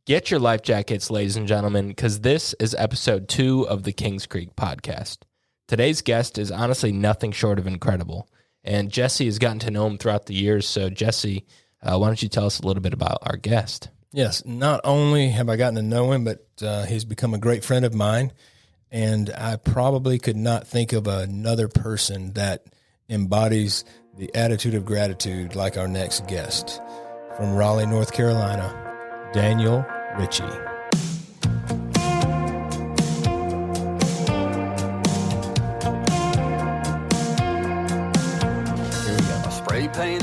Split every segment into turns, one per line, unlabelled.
Get your life jackets, ladies and gentlemen, because this is episode 2 of the Kings Creek podcast. Today's guest is honestly nothing short of incredible, and Jesse has gotten to know him throughout the years. So, Jesse, why don't you tell us a little bit about our guest?
Yes, not only have I gotten to know him, but he's become a great friend of mine, and I probably could not think of another person that embodies the attitude of gratitude like our next guest. From Raleigh, North Carolina, Daniel Ritchie.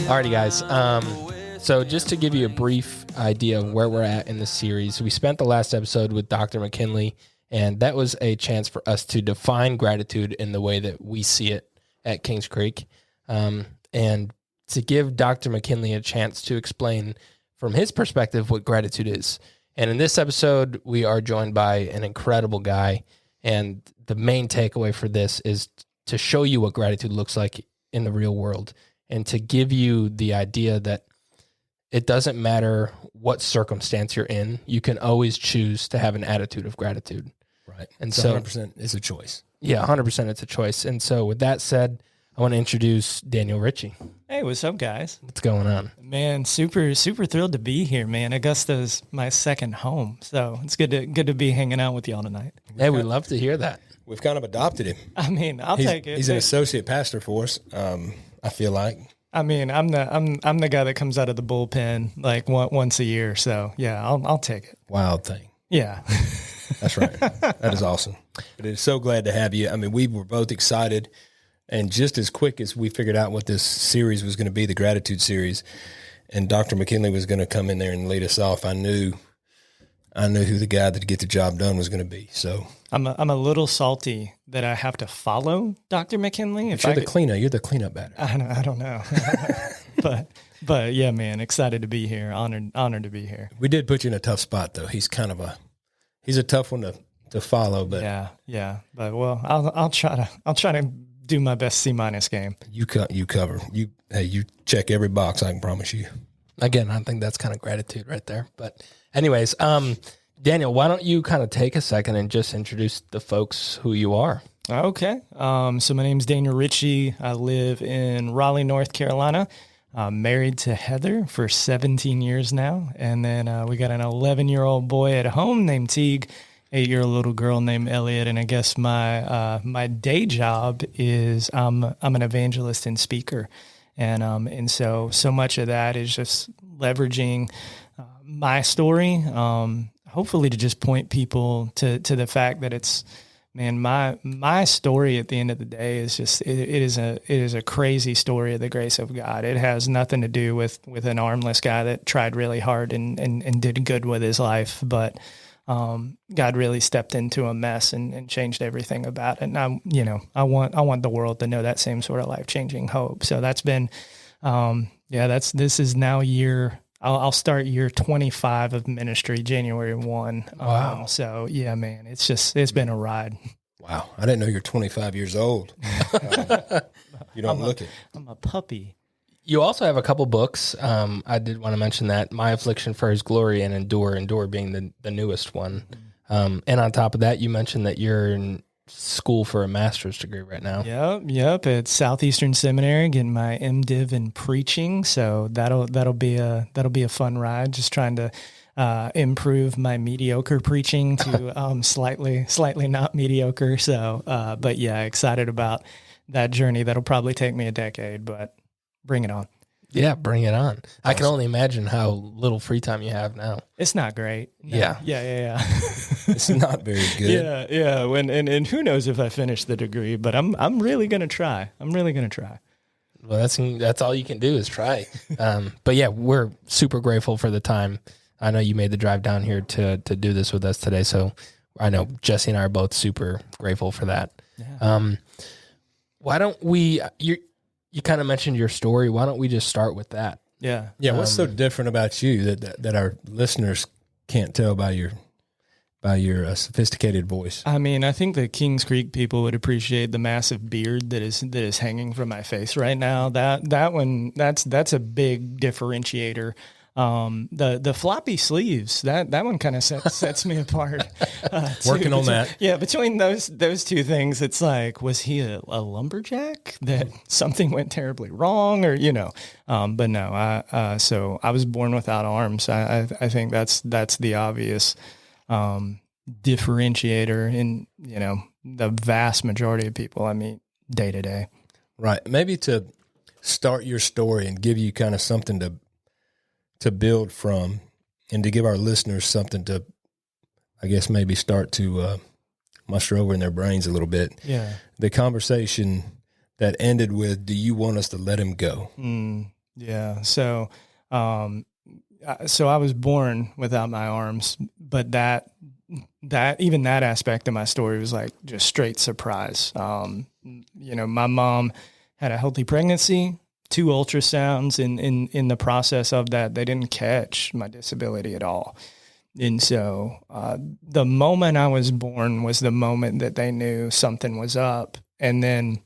Alrighty, guys. So just to give you a brief idea of where we're at in the series, we spent the last episode with Dr. McKinley, and that was a chance for us to define gratitude in the way that we see it at Kings Creek, and to give Dr. McKinley a chance to explain from his perspective what gratitude is. And in this episode, we are joined by an incredible guy, and the main takeaway for this is to show you what gratitude looks like in the real world, and to give you the idea that it doesn't matter what circumstance you're in, you can always choose to have an attitude of gratitude.
Right.
And
so
so
100% is a choice.
Yeah, 100% it's a choice. And so with that said, I want to introduce Daniel Ritchie.
Hey, what's up, guys?
What's going on?
Man, super thrilled to be here, man. Augusta's my second home, so it's good to be hanging out with y'all tonight.
Hey, we'd love to hear that.
We've kind of adopted him.
I mean, I'll take it.
He's an associate pastor for us, I feel like.
I mean, I'm the guy that comes out of the bullpen like once a year, so yeah, I'll take it.
Wild thing.
Yeah.
That's right. That is awesome. But it's so glad to have you. I mean, we were both excited, and just as quick as we figured out what this series was going to be, the gratitude series, and Dr. McKinley was going to come in there and lead us off, I knew who the guy that get the job done was going to be. So
I'm a little salty that I have to follow Dr. McKinley.
You're the cleanup batter.
I don't know. but yeah, man, excited to be here. Honored to be here.
We did put you in a tough spot though. He's a tough one to follow, but
yeah. But well, I'll try to do my best C- game.
You cover. You check every box, I can promise you.
Again, I think that's kind of gratitude right there. But anyways, Daniel, why don't you kind of take a second and just introduce the folks who you are?
Okay. So my name's Daniel Ritchie. I live in Raleigh, North Carolina. I'm married to Heather for 17 years now. And then we got an 11-year-old boy at home named Teague, 8-year-old little girl named Elliot. And I guess my day job is I'm an evangelist and speaker. And so much of that is just leveraging my story, hopefully to just point people to the fact that it's, man, my story at the end of the day is just it is a crazy story of the grace of God. It has nothing to do with an armless guy that tried really hard and did good with his life, but God really stepped into a mess and changed everything about it. And I want the world to know that same sort of life-changing hope. So that's been, this is now I'll start year 25 of ministry, January 1.
Wow.
So yeah, man, it's been a ride.
Wow. I didn't know you're 25 years old. You don't look it.
I'm a puppy.
You also have a couple books. I did want to mention that My Affliction for His Glory and Endure being the newest one. And on top of that, you mentioned that you're in school for a master's degree right now.
Yep. At Southeastern Seminary, getting my MDiv in preaching. So that'll be a fun ride. Just trying to improve my mediocre preaching to slightly not mediocre. So, but yeah, excited about that journey. That'll probably take me a decade, but bring it on.
Yeah, bring it on. Awesome. I can only imagine how little free time you have now.
It's not great. No.
Yeah.
It's not very good.
Yeah. And who knows if I finish the degree, but I'm really gonna try.
Well, that's all you can do is try. But yeah, we're super grateful for the time. I know you made the drive down here to do this with us today, so I know Jesse and I are both super grateful for that. Yeah. Why don't we? You kind of mentioned your story. Why don't we just start with that?
Yeah.
What's so different about you that our listeners can't tell by your sophisticated voice?
I mean, I think the Kings Creek people would appreciate the massive beard that is hanging from my face right now. That's a big differentiator. The floppy sleeves, that one kind of sets me apart.
Working on that.
Yeah, between those two things, it's like, was he a lumberjack that something went terribly wrong, or but no, so I was born without arms. I think that's the obvious differentiator in the vast majority of people I meet day to day.
Right. Maybe to start your story and give you kind of something to build from, and to give our listeners something to, I guess, maybe start to muster over in their brains a little bit.
Yeah.
The conversation that ended with, "Do you want us to let him go?"
Yeah. So I was born without my arms, but that even that aspect of my story was like just straight surprise. My mom had a healthy pregnancy, 2 ultrasounds, in the process of that, they didn't catch my disability at all. And so the moment I was born was the moment that they knew something was up. And then,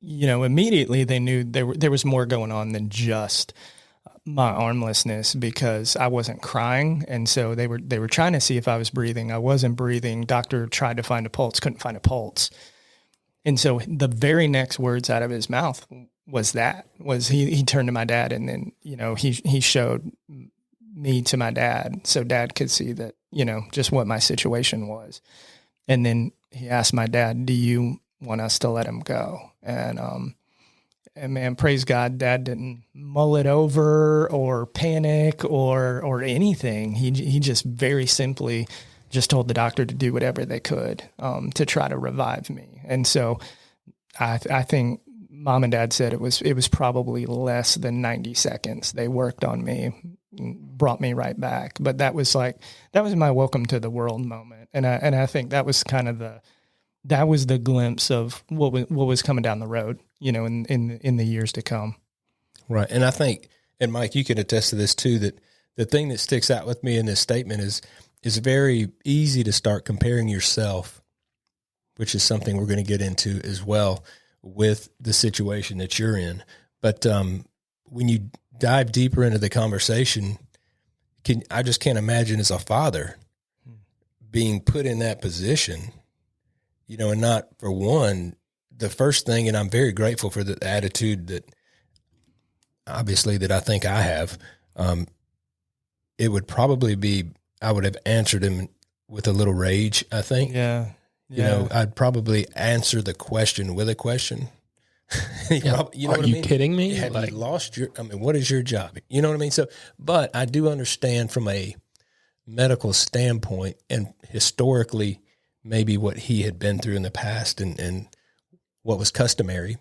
immediately they knew there was more going on than just my armlessness, because I wasn't crying. And so they were trying to see if I was breathing. I wasn't breathing. Doctor tried to find a pulse, couldn't find a pulse. And so the very next words out of his mouth was he turned to my dad, and then, he showed me to my dad so dad could see that, just what my situation was. And then he asked my dad, "Do you want us to let him go?" And man, praise God, dad didn't mull it over or panic or anything. He just very simply just told the doctor to do whatever they could to try to revive me. And so I think mom and dad said it was probably less than 90 seconds. They worked on me, brought me right back. But that was my welcome to the world moment. And I think that was kind of that was the glimpse of what was coming down the road, in the years to come.
Right. And I think, and Mike, you can attest to this too, that the thing that sticks out with me in this statement is very easy to start comparing yourself, which is something we're going to get into as well, with the situation that you're in. But when you dive deeper into the conversation, I just can't imagine as a father being put in that position, and not, for one, the first thing, and I'm very grateful for the attitude that obviously that I think I have, it would probably be, I would have answered him with a little rage, I think.
Yeah.
I'd probably answer the question with a question.
Are you kidding me?
Have you lost what is your job? You know what I mean? So, but I do understand from a medical standpoint, and historically, maybe what he had been through in the past and what was customary,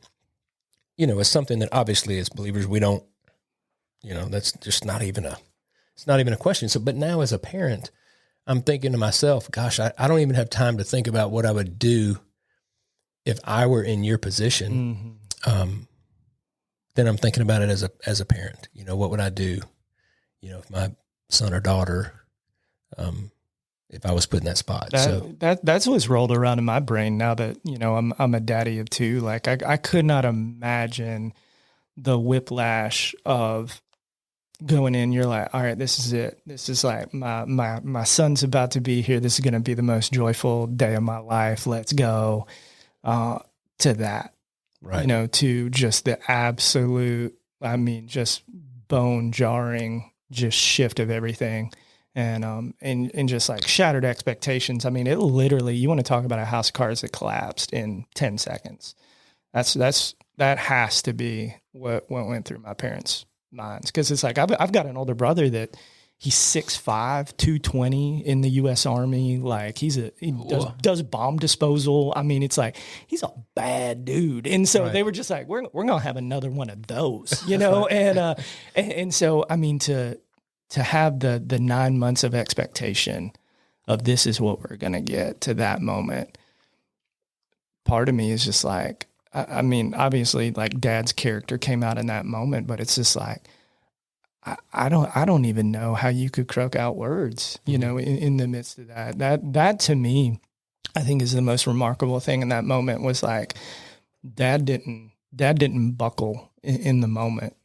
is something that obviously as believers, we don't, that's just it's not even a question. So, but now as a parent, I'm thinking to myself, gosh, I don't even have time to think about what I would do if I were in your position. Then I'm thinking about it as a parent, what would I do, if my son or daughter, if I was put in that spot.
That's what's rolled around in my brain now that, I'm a daddy of 2. Like I could not imagine the whiplash of going in. You're like, all right, this is it. This is like my son's about to be here. This is going to be the most joyful day of my life. Let's go to that,
right?
To just the absolute, just bone jarring, just shift of everything. And just like shattered expectations. It literally, you want to talk about a house of cards that collapsed in 10 seconds. That has to be what went through my parents' minds. Cause it's like, I've got an older brother that he's 6'5", 220 in the U.S. Army. Like he does bomb disposal. It's like, he's a bad dude. And so They were just like, we're going to have another one of those, and so, to have the 9 months of expectation of this is what we're going to get to that moment. Part of me is just like, obviously like dad's character came out in that moment, but it's just like, I don't even know how you could croak out words, in the midst of that to me, I think is the most remarkable thing in that moment was like, dad didn't buckle in the moment.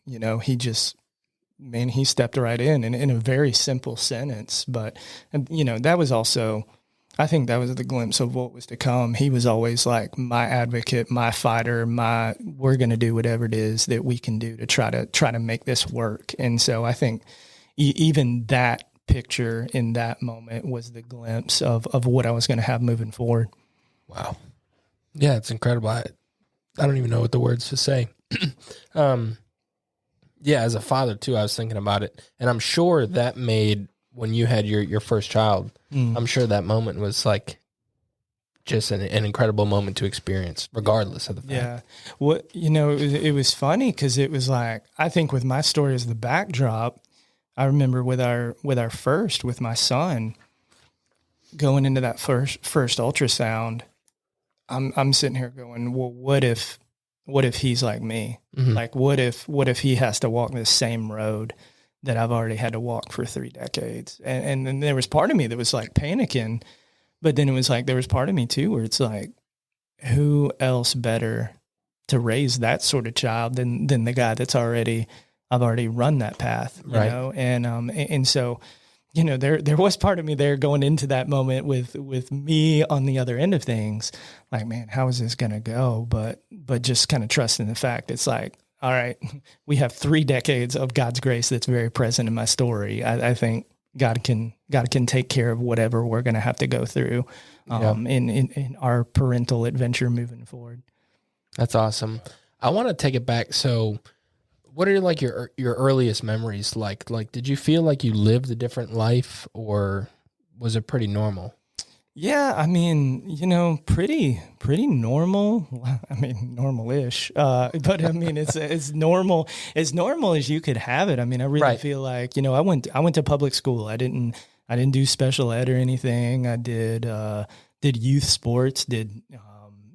He just man, he stepped right in a very simple sentence. But, that was also, I think that was the glimpse of what was to come. He was always like my advocate, my fighter, we're going to do whatever it is that we can do to try to make this work. And so I think even that picture in that moment was the glimpse of what I was going to have moving forward.
Wow. Yeah, it's incredible. I don't even know what the words to say. Yeah, as a father too, I was thinking about it, and I'm sure that made, when you had your first child, I'm sure that moment was like just an incredible moment to experience, regardless of the fact.
Yeah. It was funny because it was like, I think with my story as the backdrop, I remember with my son, going into that first ultrasound, I'm sitting here going, well, what if he's like me? Mm-hmm. Like, what if he has to walk the same road that I've already had to walk for 3 decades? And then there was part of me that was like panicking, but then it was like, there was part of me too, where it's like, who else better to raise that sort of child than the guy I've already run that path, you know? And so, there was part of me there going into that moment with me on the other end of things, like, man, how is this going to go? But just kind of trusting the fact it's like, all right, we have 3 decades of God's grace that's very present in my story. I think God can take care of whatever we're going to have to go through in our parental adventure moving forward.
That's awesome. I want to take it back. So what are like your earliest memories like? Like, did you feel like you lived a different life, or was it pretty normal?
Yeah, I mean, pretty normal. I mean, normal-ish. But I mean, it's normal as you could have it. I mean, I really feel like, I went to public school. I didn't do special ed or anything. I did youth sports, did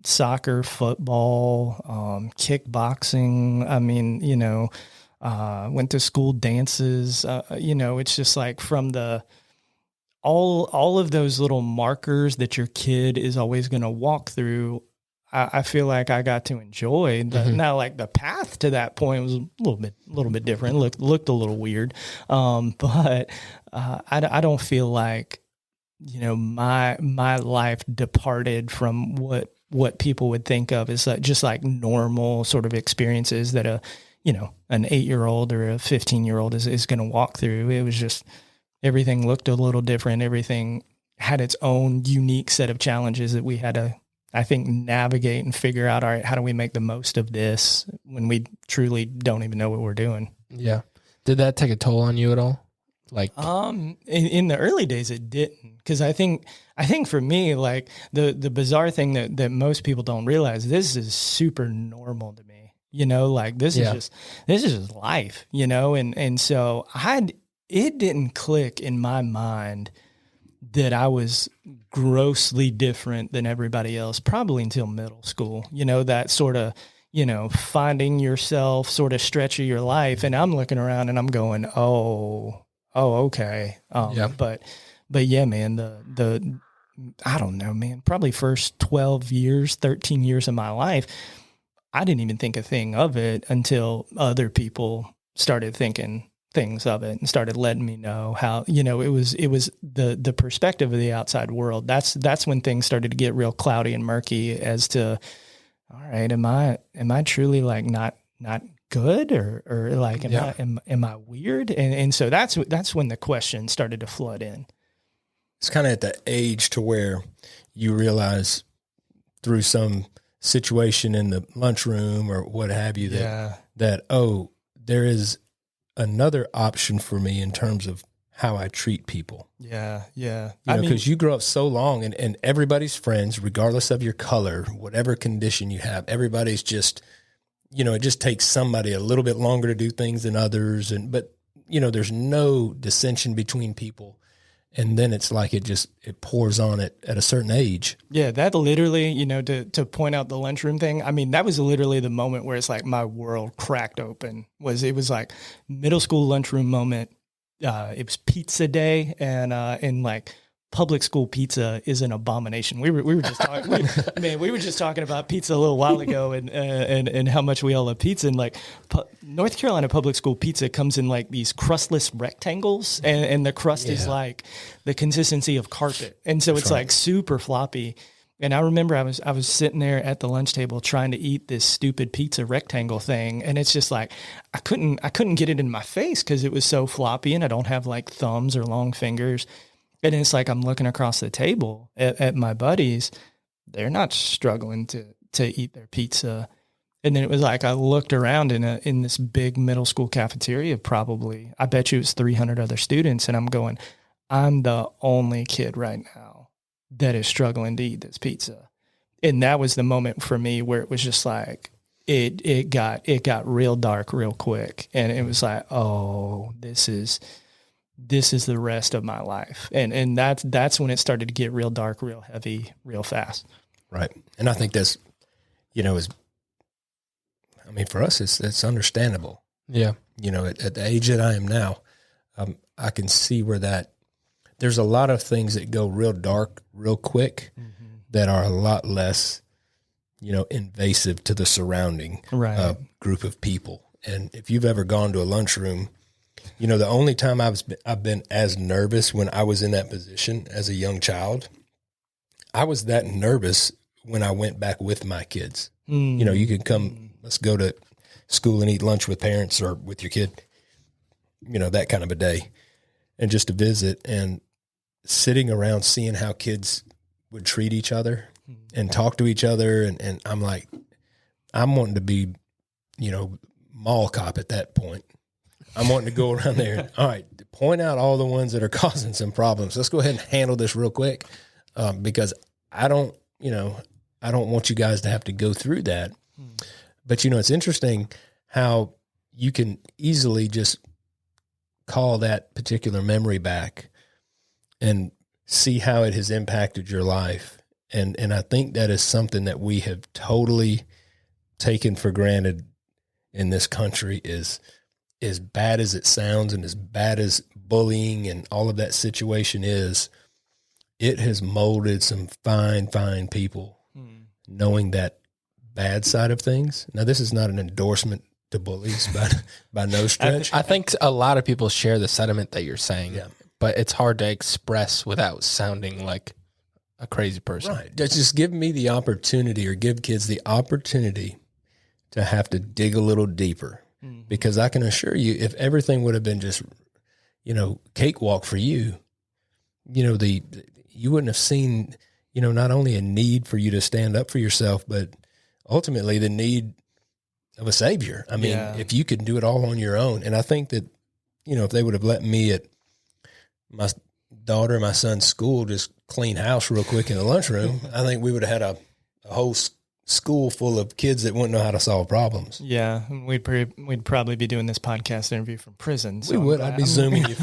soccer, football, kickboxing. I mean, went to school dances. It's just like from all of those little markers that your kid is always going to walk through. I feel like I got to enjoy now, like the path to that point was a little bit different. Looked a little weird. But I don't feel like, my life departed from what people would think of as just like normal sort of experiences that an 8-year-old or a 15-year-old is going to walk through. It was just, everything looked a little different. Everything had its own unique set of challenges that we had to, I think, navigate and figure out, all right, how do we make the most of this when we truly don't even know what we're doing?
Yeah. Did that take a toll on you at all? Like,
in the early days, it didn't. Because I think for me, like the bizarre thing that most people don't realize, this is super normal to me, like this is just life, and so it didn't click in my mind that I was grossly different than everybody else, probably until middle school, that sort of, finding yourself sort of stretch of your life. And I'm looking around and I'm going, oh, okay. But yeah, man, I don't know, man, probably first 12 years, 13 years of my life, I didn't even think a thing of it until other people started thinking things of it and started letting me know how, it was the perspective of the outside world. That's when things started to get real cloudy and murky as to, all right, am I truly like not good or like, am I weird? And so that's when the question started to flood in.
It's kind of at the age to where you realize through some situation in the lunchroom or what have you that, oh, there is another option for me in terms of how I treat people.
Yeah. Yeah.
Because you grow up so long and everybody's friends, regardless of your color, whatever condition you have, everybody's just, it just takes somebody a little bit longer to do things than others. But there's no dissension between people. And then it's like it pours on it at a certain age.
Yeah, that literally, to point out the lunchroom thing, I mean, that was literally the moment where it's like my world cracked open. It was like middle school lunchroom moment. It was pizza day, and like public school pizza is an abomination. We were just talking, we were just talking about pizza a little while ago, and how much we all love pizza. And like North Carolina public school pizza comes in like these crustless rectangles, and the crust is like the consistency of carpet, and so it's like super floppy. And I remember I was sitting there at the lunch table trying to eat this stupid pizza rectangle thing, and it's just like I couldn't get it in my face because it was so floppy, and I don't have like thumbs or long fingers. And it's like I'm looking across the table at my buddies. They're not struggling to eat their pizza. And then it was like I looked around in this big middle school cafeteria, probably, I bet you it was 300 other students. And I'm going, I'm the only kid right now that is struggling to eat this pizza. And that was the moment for me where it was just like, it got real dark real quick. And it was like, oh, this is the rest of my life. And that's when it started to get real dark, real heavy, real fast.
Right. And I think that's, for us, it's understandable.
Yeah.
At the age that I am now, I can see where there's a lot of things that go real dark, real quick, that are a lot less, invasive to the surrounding group of people. And if you've ever gone to a lunchroom, the only time I've been as nervous when I was in that position as a young child, I was that nervous when I went back with my kids. You could come, let's go to school and eat lunch with parents or with your kid, that kind of a day, and just to visit and sitting around seeing how kids would treat each other and talk to each other. And I'm like, I'm wanting to be, mall cop at that point. I'm wanting to go around there. All right, point out all the ones that are causing some problems. Let's go ahead and handle this real quick, because I don't want you guys to have to go through that. But it's interesting how you can easily just call that particular memory back and see how it has impacted your life. And I think that is something that we have totally taken for granted in this country, is as bad as it sounds and as bad as bullying and all of that situation is, it has molded some fine people knowing that bad side of things. Now, this is not an endorsement to bullies by no stretch.
I think a lot of people share the sentiment that you're saying, but it's hard to express without sounding like a crazy person.
Right. Just give me the opportunity, or give kids the opportunity to have to dig a little deeper. Because I can assure you, if everything would have been just, cakewalk for you, you wouldn't have seen, not only a need for you to stand up for yourself, but ultimately the need of a savior. If you could do it all on your own. And I think that, if they would have let me at my daughter and my son's school just clean house real quick in the lunchroom, I think we would have had a whole school full of kids that wouldn't know how to solve problems.
Yeah, we'd probably be doing this podcast interview from prison. So
we would. I'd be zooming you.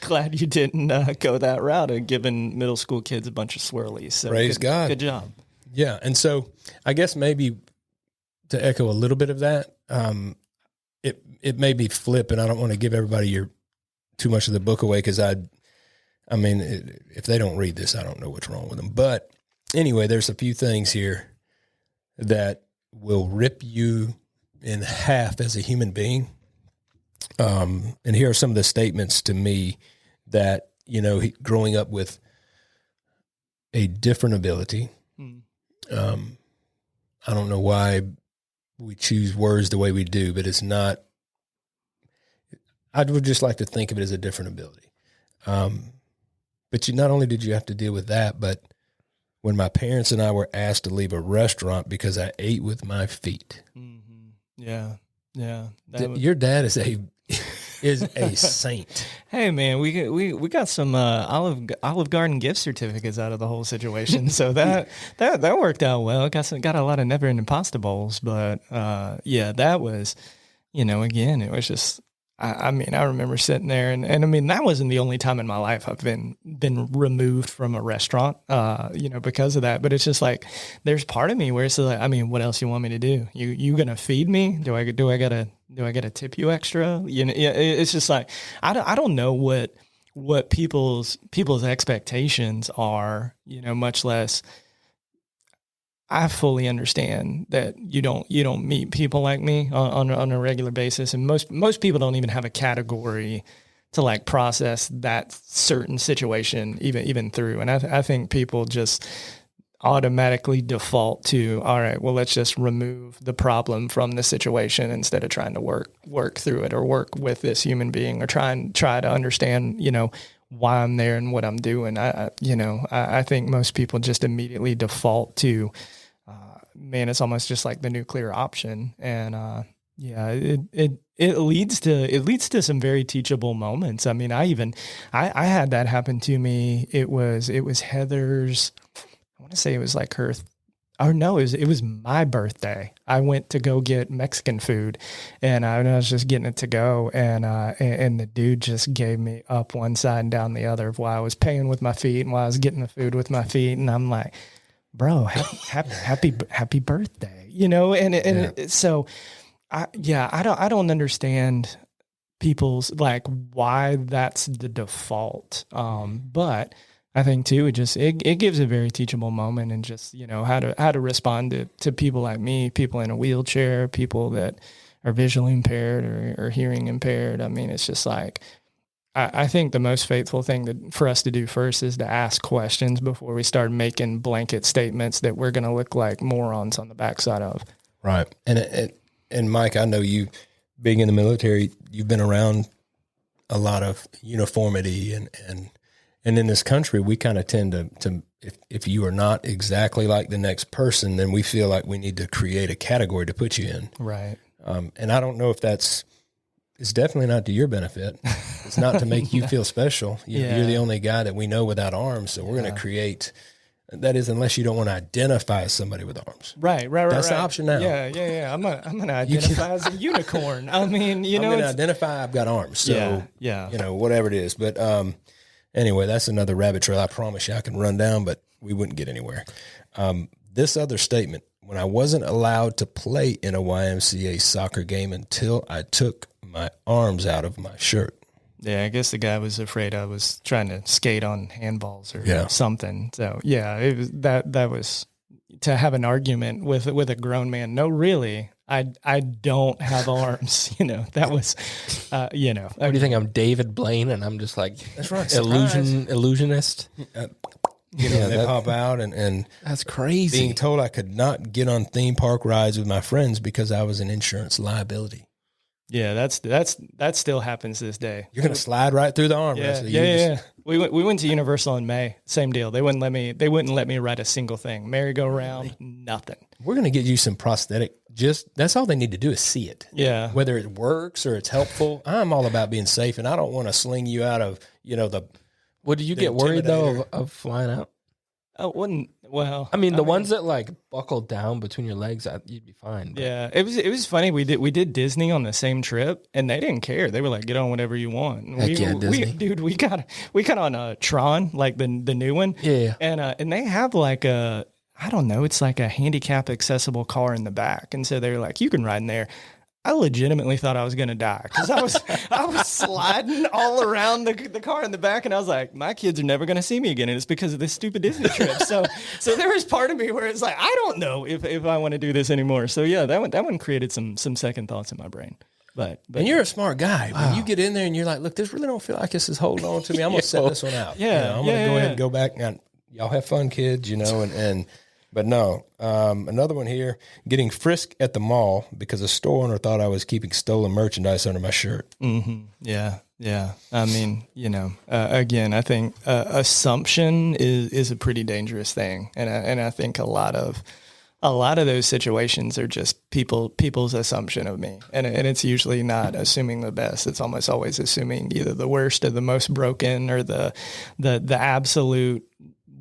glad you didn't go that route of giving middle school kids a bunch of swirlies. So
Praise God.
Good job.
Yeah, and so I guess maybe to echo a little bit of that, it may be flip, and I don't want to give everybody too much of the book away, because if they don't read this, I don't know what's wrong with them. But anyway, there's a few things here that will rip you in half as a human being. And here are some of the statements to me that, growing up with a different ability. I don't know why we choose words the way we do, but it's not, I would just like to think of it as a different ability. But not only did you have to deal with that, but when my parents and I were asked to leave a restaurant because I ate with my feet.
Yeah.
Your dad is a saint.
Hey man, we got some Olive Garden gift certificates out of the whole situation, so that worked out well. Got a lot of never ending pasta bowls, but that was, again, it was just. I remember sitting there, and that wasn't the only time in my life I've been removed from a restaurant, because of that. But it's just like, there's part of me where it's like, what else you want me to do? You gonna feed me? Do I gotta tip you extra? It's just like, I don't know what what people's expectations are, much less. I fully understand that you don't meet people like me on a regular basis, and most people don't even have a category to like process that certain situation even through. And I think people just automatically default to, all right, well, let's just remove the problem from the situation instead of trying to work through it or work with this human being or try to understand, why I'm there and what I'm doing. I think most people just immediately default to, man, it's almost just like the nuclear option. And, it leads to some very teachable moments. I mean, I had that happen to me. It was Heather's, I want to say it was like her, it was my birthday. I went to go get Mexican food and I was just getting it to go. And the dude just gave me up one side and down the other while I was paying with my feet and while I was getting the food with my feet. And I'm like, bro, happy birthday, so I don't understand people's like why that's the default. But I think too, it gives a very teachable moment and just, how to respond to people like me, people in a wheelchair, people that are visually impaired or hearing impaired. I mean, it's just like, I think the most faithful thing for us to do first is to ask questions before we start making blanket statements that we're going to look like morons on the backside of.
Right. And Mike, I know you being in the military, you've been around a lot of uniformity and in this country, we kind of tend to if you are not exactly like the next person, then we feel like we need to create a category to put you in.
Right.
And I don't know if it's definitely not to your benefit. It's not to make you feel special. You're the only guy that we know without arms. So we're going to create, that is, unless you don't want to identify as somebody with arms.
Right. That's
the option now.
Yeah. I'm going to identify as a unicorn. I mean,
I'm going to identify I've got arms. So, whatever it is. But anyway, that's another rabbit trail. I promise you I can run down, but we wouldn't get anywhere. This other statement, when I wasn't allowed to play in a YMCA soccer game until I took my arms out of my shirt.
Yeah, I guess the guy was afraid I was trying to skate on handballs or something. So it was that was to have an argument with a grown man. No, really, I don't have arms. That was,
What do you think? I'm David Blaine, and I'm just like
that's right,
illusionist.
They pop out and
that's crazy.
Being told I could not get on theme park rides with my friends because I was an insurance liability.
Yeah, that still happens this day.
You're going to slide right through the arm.
Yeah. We went to Universal in May. Same deal. They wouldn't let me ride a single thing. Merry-go-round, nothing.
We're going to get you some prosthetic. That's all they need to do is see it.
Yeah.
Whether it works or it's helpful. I'm all about being safe, and I don't want to sling you out of, the.
Well, do you get worried though of flying out?
I wouldn't. Well,
I mean, the ones that like buckle down between your legs, you'd be fine. But.
Yeah, it was funny. We did Disney on the same trip, and they didn't care. They were like, "Get on whatever you want."
Disney.
We got on Tron, like the new one.
Yeah.
And they have like I don't know, it's like a handicap accessible car in the back, and so they're like, "You can ride in there." I legitimately thought I was going to die because I was sliding all around the car in the back, and I was like, my kids are never going to see me again, and it's because of this stupid Disney trip. So there was part of me where it's like, I don't know if I want to do this anymore. So yeah, that one created some second thoughts in my brain. But
and you're a smart guy. Wow. When you get in there and you're like, look, this really don't feel like this is holding on to me. I'm going to set this one out.
Yeah,
I'm going to go ahead and go back. And y'all have fun, kids, But no, another one here, getting frisked at the mall because a store owner thought I was keeping stolen merchandise under my shirt.
Mm-hmm. Yeah. I mean, again, I think assumption is a pretty dangerous thing. And I think a lot of those situations are just people's assumption of me. And it's usually not assuming the best. It's almost always assuming either the worst or the most broken or the absolute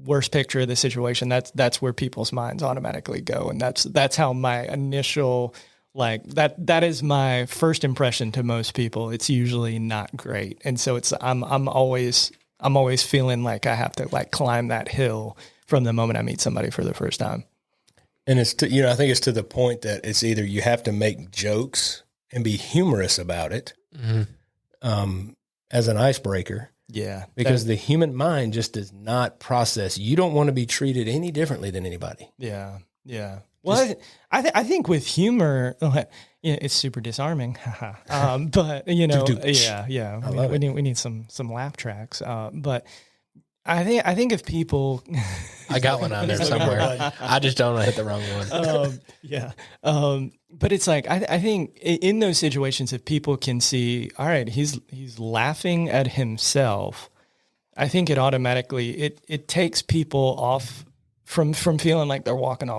worst picture of the situation. That's where people's minds automatically go. And that's how my initial, that is my first impression to most people. It's usually not great. And so I'm always feeling like I have to climb that hill from the moment I meet somebody for the first time.
And it's I think it's to the point that it's either you have to make jokes and be humorous about it, as an icebreaker,
Yeah.
Because the human mind just does not process. You don't want to be treated any differently than anybody.
Yeah. Yeah. Well, I think with humor, it's super disarming. But yeah. We need some laugh tracks. But I think if people,
I got one on there somewhere. I just don't want to hit the wrong one.
Yeah. But it's like, I think in those situations, if people can see, all right, he's laughing at himself, I think it automatically, it takes people off from feeling like they're walking on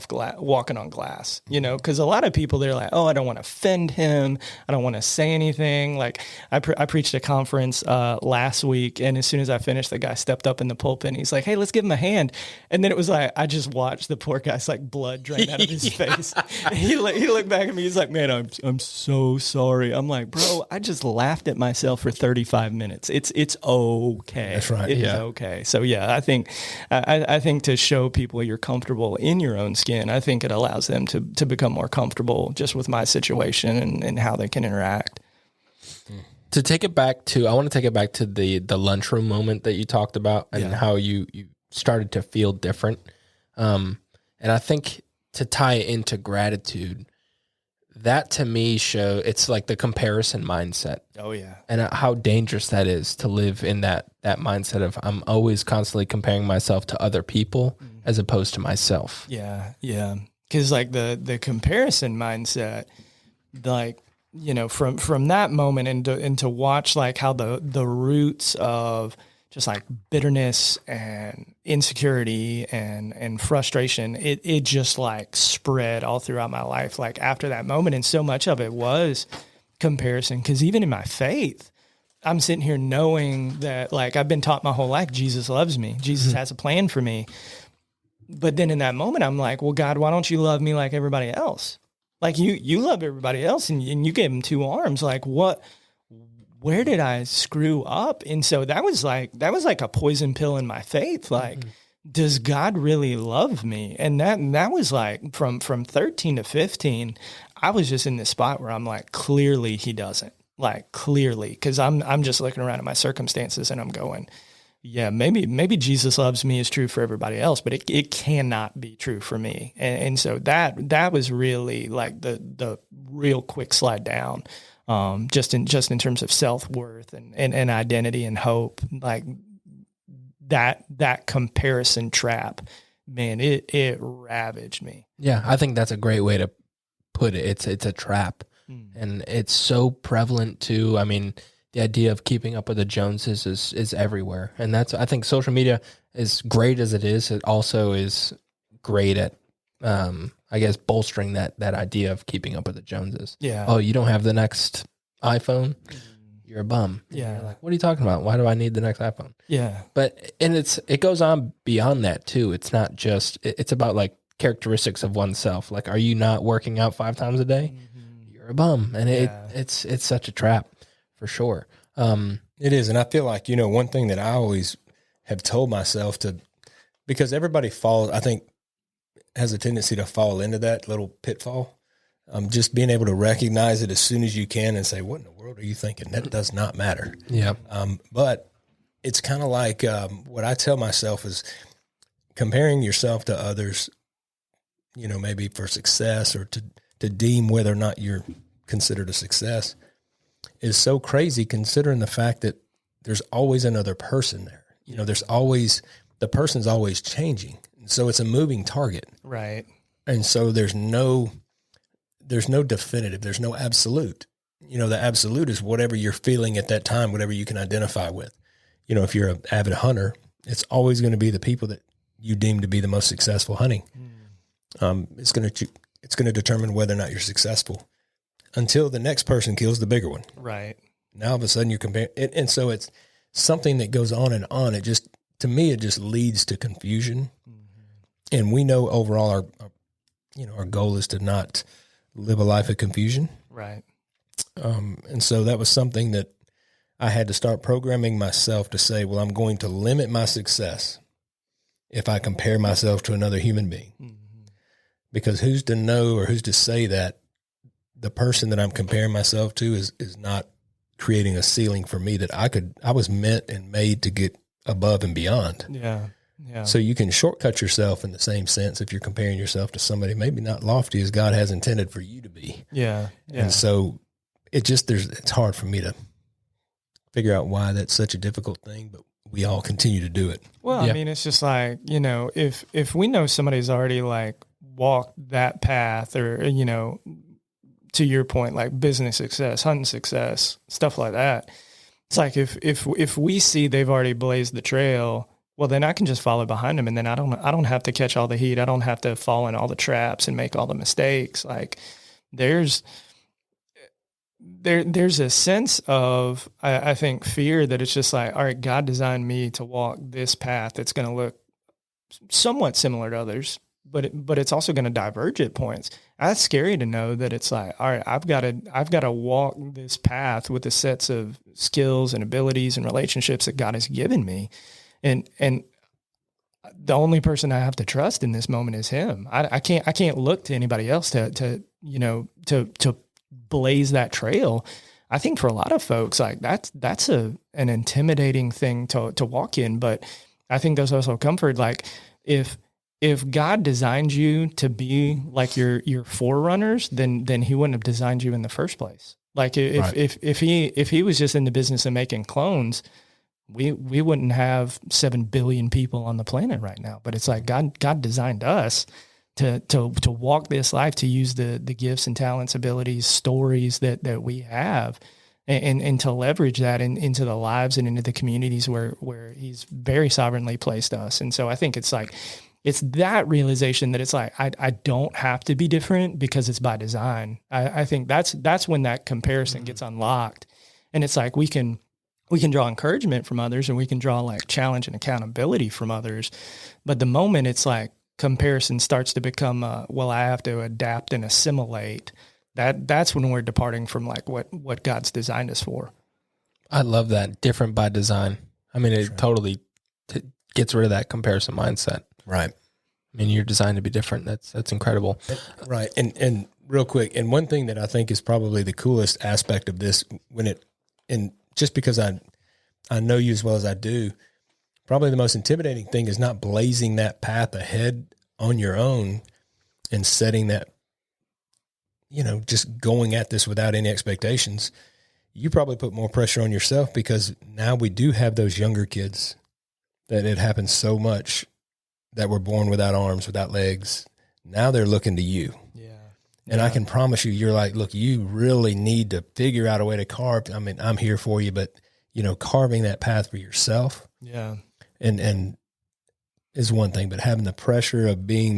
glass, because a lot of people, they're like, oh, I don't want to offend him. I don't want to say anything. Like I preached a conference last week, and as soon as I finished, the guy stepped up in the pulpit and he's like, hey, let's give him a hand. And then it was like, I just watched the poor guy's like blood drain out of his face. He looked back at me. He's like, man, I'm so sorry. I'm like, bro, I just laughed at myself for 35 minutes. It's okay.
That's right.
It's okay. So yeah, I think to show people you're comfortable in your own skin, I think it allows them to become more comfortable just with my situation and how they can interact.
To take it back to, I want to take it back to the lunchroom moment that you talked about and how you started to feel different. And I think to tie it into gratitude, that to me it's like the comparison mindset.
Oh yeah. And
how dangerous that is to live in that mindset of I'm always constantly comparing myself to other people as opposed to myself.
Yeah. Yeah. Cause like the comparison mindset, like, from that moment and to watch like how the roots of just like bitterness and insecurity and frustration, it just like spread all throughout my life. Like after that moment, and so much of it was comparison. Cause even in my faith, I'm sitting here knowing that like I've been taught my whole life, Jesus loves me. Jesus has a plan for me. But then in that moment, I'm like, well, God, why don't you love me like everybody else? Like you love everybody else and you gave them two arms. Like where did I screw up? And so that was like a poison pill in my faith. Like, does God really love me? And that was like from 13 to 15, I was just in this spot where I'm like, clearly he doesn't. Like clearly, because I'm just looking around at my circumstances and I'm going, yeah, maybe Jesus loves me is true for everybody else, but it cannot be true for me. And so that was really like the real quick slide down, just in terms of self-worth and identity and hope. Like that comparison trap, man, it ravaged me.
Yeah, I think that's a great way to put it. It's a trap. And it's so prevalent too. I mean, the idea of keeping up with the Joneses is everywhere. And I think social media, as great as it is, it also is great at, I guess, bolstering that idea of keeping up with the Joneses.
Yeah.
Oh, you don't have the next iPhone? You're a bum.
Yeah.
You're like, what are you talking about? Why do I need the next iPhone?
Yeah.
But, and it goes on beyond that too. It's not just, it's about like characteristics of oneself. Like, are you not working out 5 times a day? You're a bum. And it's such a trap. For sure.
It is. And I feel like, one thing that I always have told myself because everybody I think, has a tendency to fall into that little pitfall. Just being able to recognize it as soon as you can and say, what in the world are you thinking? That does not matter.
Yeah.
But it's kind of like what I tell myself is comparing yourself to others, maybe for success or to deem whether or not you're considered a success is so crazy considering the fact that there's always another person there. The person's always changing. So it's a moving target.
Right.
And so there's no definitive, there's no absolute. The absolute is whatever you're feeling at that time, whatever you can identify with. If you're an avid hunter, it's always going to be the people that you deem to be the most successful hunting. It's going to determine whether or not you're successful until the next person kills the bigger one.
Right.
Now all of a sudden you're comparing it. And so it's something that goes on and on. To me, it just leads to confusion. And we know overall our goal is to not live a life of confusion.
Right.
And so that was something that I had to start programming myself to say, well, I'm going to limit my success if I compare myself to another human being. Because who's to know or who's to say that the person that I'm comparing myself to is not creating a ceiling for me that I was meant and made to get above and beyond.
Yeah. Yeah.
So you can shortcut yourself in the same sense if you're comparing yourself to somebody maybe not lofty as God has intended for you to be.
Yeah. Yeah.
And so it's hard for me to figure out why that's such a difficult thing, but we all continue to do it.
Well,
Yeah.
I mean, it's just like, if we know somebody's already like walked that path, or, to your point, like business success, hunting success, stuff like that. It's like, if we see they've already blazed the trail, well, then I can just follow behind them, and then I don't have to catch all the heat. I don't have to fall in all the traps and make all the mistakes. Like there's a sense of, I think, fear that it's just like, all right, God designed me to walk this path that's going to look somewhat similar to others, but it's also going to diverge at points. That's scary to know that it's like, all right, I've got to walk this path with the sets of skills and abilities and relationships that God has given me. And the only person I have to trust in this moment is Him. I can't look to anybody else to blaze that trail. I think for a lot of folks, like that's an intimidating thing to walk in. But I think there's also comfort. Like if God designed you to be like your forerunners, then He wouldn't have designed you in the first place. Like if He was just in the business of making clones, we wouldn't have 7 billion people on the planet right now. But it's like God designed us to walk this life, to use the gifts and talents, abilities, stories that we have, and to leverage that into the lives and into the communities where He's very sovereignly placed us. And so I think it's like, it's that realization that it's like, I don't have to be different because it's by design. I think that's when that comparison gets unlocked. And it's like, we can draw encouragement from others, and we can draw like challenge and accountability from others. But the moment it's like comparison starts to become, well, I have to adapt and assimilate, that's when we're departing from like what God's designed us for.
I love that. Different by design. I mean, it totally gets rid of that comparison mindset.
Right.
I mean, you're designed to be different. That's incredible.
Right. And real quick, and one thing that I think is probably the coolest aspect of this, and just because I know you as well as I do, probably the most intimidating thing is not blazing that path ahead on your own and setting that, just going at this without any expectations. You probably put more pressure on yourself because now we do have those younger kids that it happens so much that were born without arms, without legs. Now they're looking to you.
Yeah.
And I can promise you, you're like, look, you really need to figure out a way to carve. I mean, I'm here for you, but carving that path for yourself.
Yeah.
And is one thing, but having the pressure of being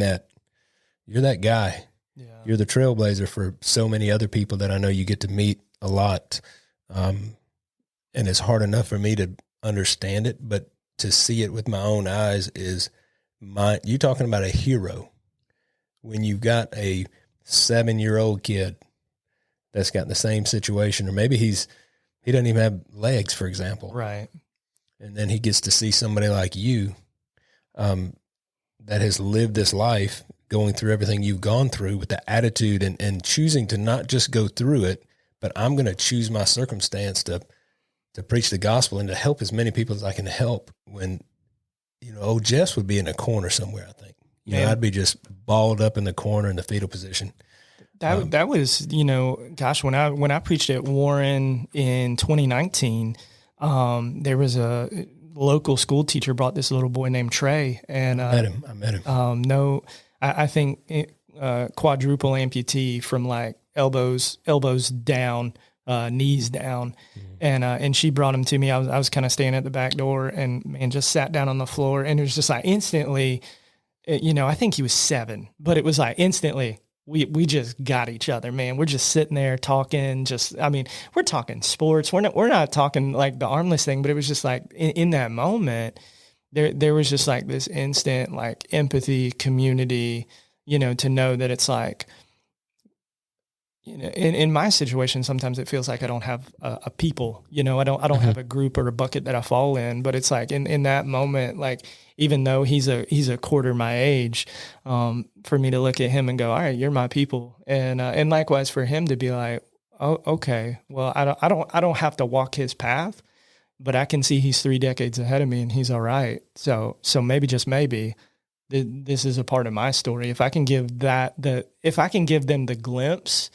you're that guy.
Yeah.
You're the trailblazer for so many other people that I know you get to meet a lot. And it's hard enough for me to understand it, but to see it with my own eyes is you talking about a hero. When you've got a 7-year-old kid that's got the same situation, or maybe he doesn't even have legs, for example.
Right.
And then he gets to see somebody like you, that has lived this life, going through everything you've gone through with the attitude and choosing to not just go through it, but I'm going to choose my circumstance to preach the gospel and to help as many people as I can help. When, old Jess would be in a corner somewhere, I think. I'd be just balled up in the corner in the fetal position.
That was, gosh, when I preached at Warren in 2019, there was a local school teacher brought this little boy named Trey, and
I met him.
I think quadruple amputee from like elbows down, knees down, and she brought him to me. I was kind of standing at the back door and just sat down on the floor, and it was just like instantly, I think he was 7, but it was like instantly. We just got each other, man. We're just sitting there talking. We're talking sports. We're not talking like the armless thing, but it was just like in that moment, there was just like this instant like empathy, community, to know that it's like, in my situation, sometimes it feels like I don't have a people, I don't have a group or a bucket that I fall in, but it's like in that moment, like, even though he's a quarter my age, for me to look at him and go, all right, you're my people. And likewise for him to be like, okay, well, I don't have to walk his path, but I can see he's 3 decades ahead of me and he's all right. So maybe, just maybe, this is a part of my story. If I can give if I can give them the glimpse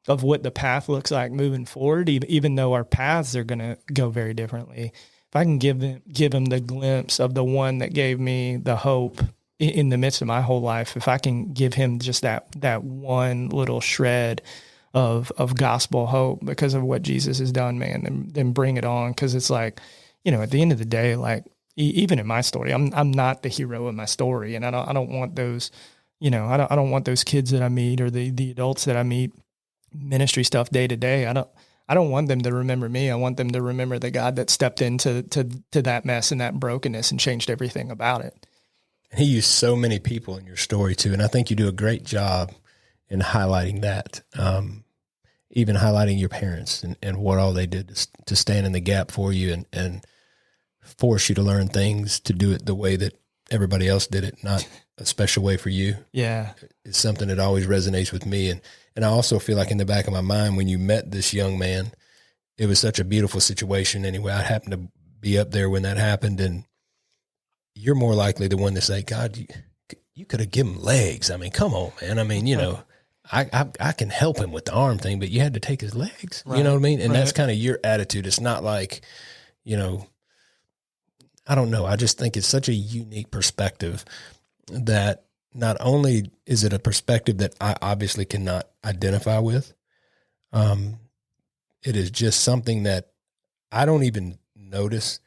of what the path looks like moving forward, even though our paths are going to go very differently, if I can give them the glimpse of the one that gave me the hope in the midst of my whole life, if I can give him just that one little shred of gospel hope because of what Jesus has done, man, then bring it on. Cause it's like, at the end of the day, like even in my story, I'm not the hero of my story. And I don't want those, I don't want those kids that I meet or the adults that I meet ministry stuff day to day. I don't want them to remember me. I want them to remember the God that stepped into that mess and that brokenness and changed everything about it.
He used so many people in your story too. And I think you do a great job in highlighting that, even highlighting your parents and what all they did to stand in the gap for you and force you to learn things, to do it the way that everybody else did it, not a special way for you.
Yeah.
It's something that always resonates with me. And I also feel like in the back of my mind, when you met this young man, it was such a beautiful situation. Anyway, I happened to be up there when that happened, and you're more likely the one to say, God, you could have given him legs. I mean, come on, man. I mean, I can help him with the arm thing, but you had to take his legs. Right. You know what I mean? And that's kind of your attitude. It's not like, I don't know. I just think it's such a unique perspective that not only is it a perspective that I obviously cannot identify with, it is just something that I don't even notice.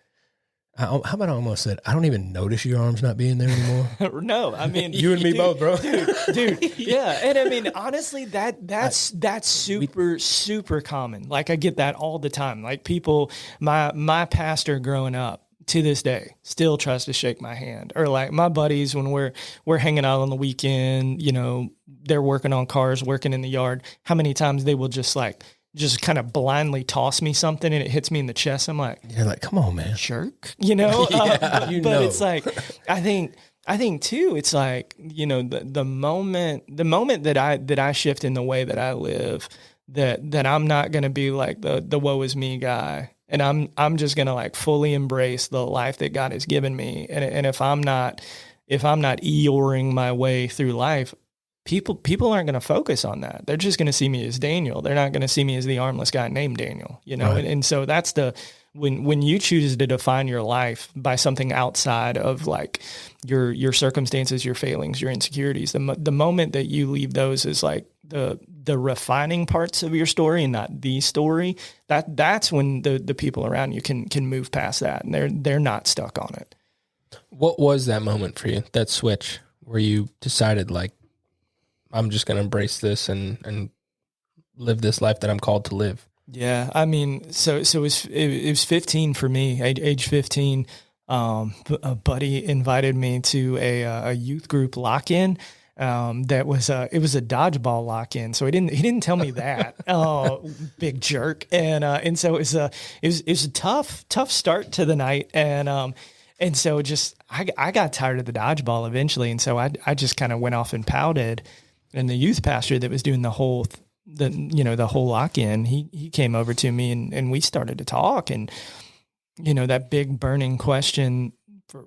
How about I almost said, I don't even notice your arms not being there anymore?
No, I mean,
you and me both, bro.
Dude, yeah. And I mean, honestly, that's super common. Like I get that all the time. Like people, my pastor growing up, to this day, still tries to shake my hand. Or like my buddies, when we're hanging out on the weekend, they're working on cars, working in the yard, how many times they will just kind of blindly toss me something and it hits me in the chest. I'm like,
you're like, come on, man.
Jerk,
Yeah,
but it's like, I think too, it's like, the moment that I shift in the way that I live, that I'm not going to be like the woe is me guy. And I'm just going to like fully embrace the life that God has given me. And if I'm not Eeyoring my way through life, people aren't going to focus on that. They're just going to see me as Daniel. They're not going to see me as the armless guy named Daniel, Right. And so that's when you choose to define your life by something outside of like your circumstances, your failings, your insecurities, the moment that you leave those as like the refining parts of your story and not the story, that's when the people around you can move past that and they're not stuck on it.
What was that moment for you, that switch where you decided like, I'm just going to embrace this and live this life that I'm called to live?
Yeah. I mean, so it was 15 for me, age 15. A buddy invited me to a youth group lock-in. It was a dodgeball lock-in. So he didn't tell me that. Oh, big jerk. And so it was a tough start to the night. And so I got tired of the dodgeball eventually. And so I just kind of went off and pouted. And the youth pastor that was doing the whole lock-in, he came over to me and we started to talk. And, that big burning question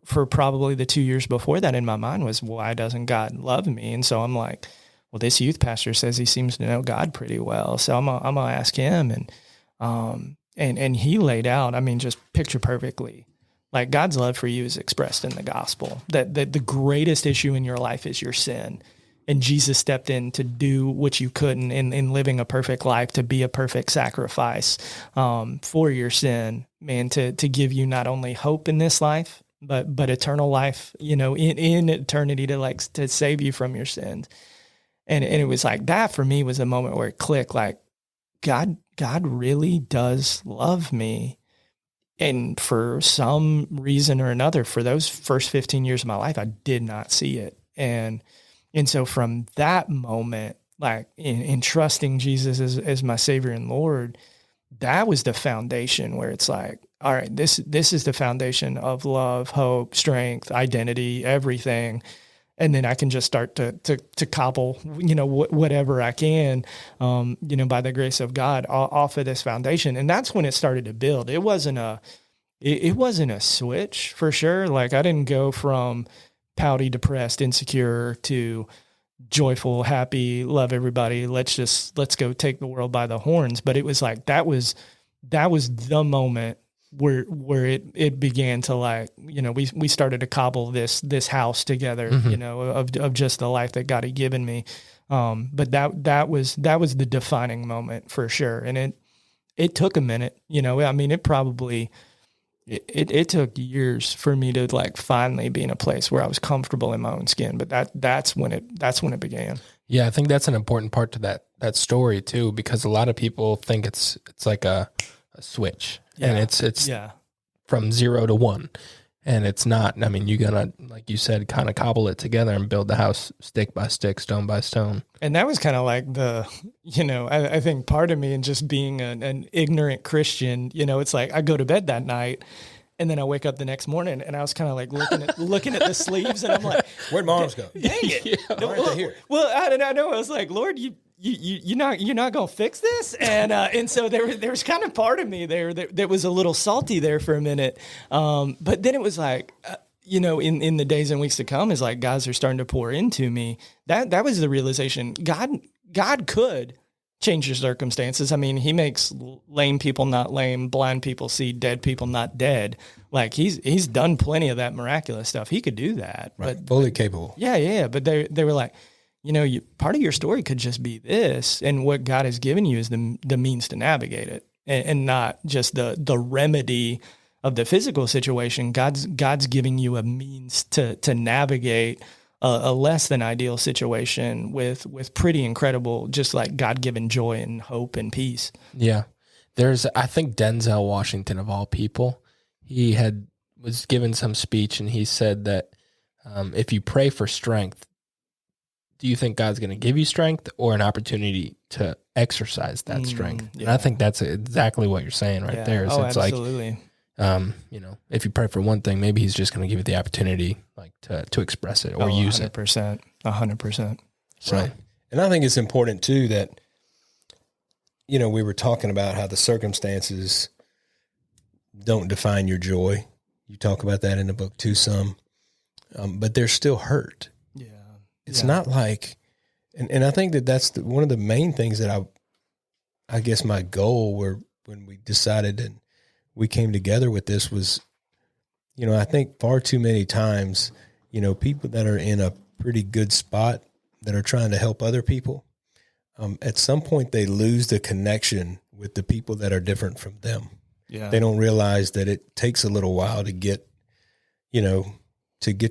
for probably the 2 years before that in my mind was, why doesn't God love me? And so I'm like, well, this youth pastor says he seems to know God pretty well. So I'm gonna ask him. And he laid out, I mean, just picture perfectly, like God's love for you is expressed in the gospel, that the greatest issue in your life is your sin. And Jesus stepped in to do what you couldn't in living a perfect life, to be a perfect sacrifice for your sin, man, to give you not only hope in this life, but eternal life, in eternity to save you from your sins. And it was like that for me was a moment where it clicked, like God really does love me. And for some reason or another, for those first 15 years of my life, I did not see it. And so from that moment, like in trusting Jesus as my Savior and Lord, that was the foundation where it's like, all right, this is the foundation of love, hope, strength, identity, everything. And then I can just start to cobble, whatever I can, by the grace of God off of this foundation. And that's when it started to build. It wasn't a switch for sure. Like I didn't go from pouty, depressed, insecure to joyful, happy, love everybody. Let's go take the world by the horns. But it was like, that was the moment where it began to like, we started to cobble this house together, of just the life that God had given me. But that was the defining moment for sure. And it took a minute, it took years for me to like finally be in a place where I was comfortable in my own skin, but that's when it began.
Yeah. I think that's an important part to that story too, because a lot of people think it's like a switch. Yeah. And it's from 0 to 1, and it's not. I mean, you gotta, like you said, kind of cobble it together and build the house stick by stick, stone by stone.
And that was kind of like I think part of me, and just being an ignorant Christian, it's like I go to bed that night, and then I wake up the next morning, and I was kind of like looking at the sleeves, and I'm like,
where'd my arms go?
Dang it!
Yeah. Why aren't they here?
Well, I don't know. I was like, Lord, you're not gonna fix this, and so there was kind of part of me there that was a little salty there for a minute, but then it was like, in the days and weeks to come, is like guys are starting to pour into me. That was the realization. God could change your circumstances. I mean, He makes lame people not lame, blind people see, dead people not dead. Like He's done plenty of that miraculous stuff. He could do that,
right. But fully capable.
Yeah. But they were like, part of your story could just be this, and what God has given you is the means to navigate it, and not just the remedy of the physical situation. God's giving you a means to navigate a less than ideal situation with pretty incredible, just like God-given joy and hope and peace.
Yeah. I think Denzel Washington, of all people, he was given some speech, and he said that if you pray for strength, do you think God's going to give you strength or an opportunity to exercise that strength? Yeah. And I think that's exactly what you're saying right there. So it's
absolutely.
Like, if you pray for one thing, maybe He's just going to give you the opportunity, like to express it or use
100%,
it.
100%.
So,
right. And I think it's important too that, we were talking about how the circumstances don't define your joy. You talk about that in the book too, some, but there's still hurt.
Yeah.
It's not like, and I think that's one of the main things that I guess my goal when we decided and we came together with this was, I think far too many times, people that are in a pretty good spot that are trying to help other people, at some point they lose the connection with the people that are different from them.
Yeah.
They don't realize that it takes a little while to get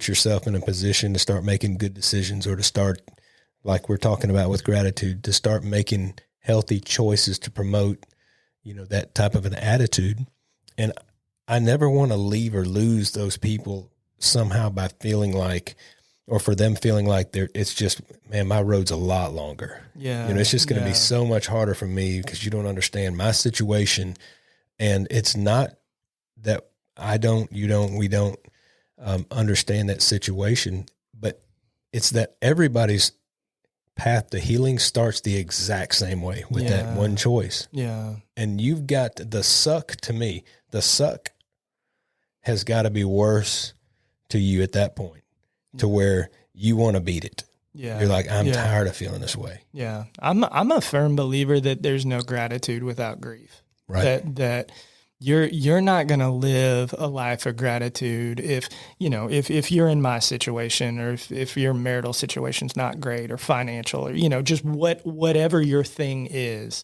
yourself in a position to start making good decisions, or to start, like we're talking about with gratitude, to start making healthy choices to promote, that type of an attitude. And I never want to leave or lose those people somehow by feeling like, or for them feeling like it's just, man, my road's a lot longer.
Yeah.
It's just going to be so much harder for me because you don't understand my situation. And it's not that I don't, you don't, we don't understand that situation, but it's that everybody's path to healing starts the exact same way with that one choice.
Yeah.
And you've got the suck has got to be worse to you at that point, to where you want to beat it.
Yeah.
You're like, I'm tired of feeling this way.
Yeah. I'm a firm believer that there's no gratitude without grief.
Right.
That you're not going to live a life of gratitude if you're in my situation, or if your marital situation's not great, or financial, or, just whatever your thing is.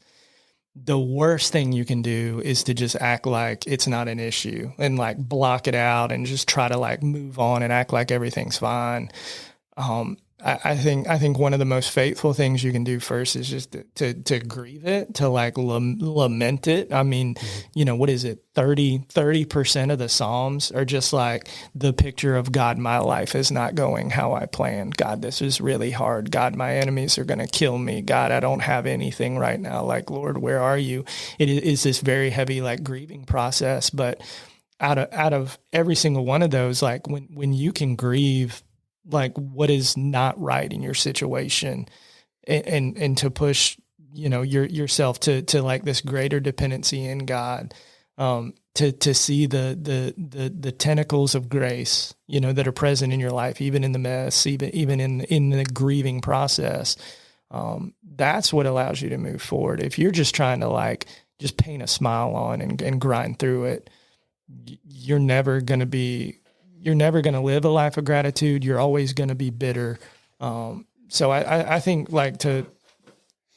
The worst thing you can do is to just act like it's not an issue and like block it out and just try to like move on and act like everything's fine. I think one of the most faithful things you can do first is just to grieve it, to like lament it. I mean, what is it? 30% of the Psalms are just like the picture of, God, my life is not going how I planned. God, this is really hard. God, my enemies are going to kill me. God, I don't have anything right now. Like, Lord, where are you? It is this very heavy, like, grieving process. But out of every single one of those, like when you can grieve like what is not right in your situation, and to push, yourself to like this greater dependency in God, to see the tentacles of grace, that are present in your life, even in the mess, even in the grieving process. That's what allows you to move forward. If you're just trying to like just paint a smile on and grind through it, you're never going to live a life of gratitude. You're always going to be bitter. So I think like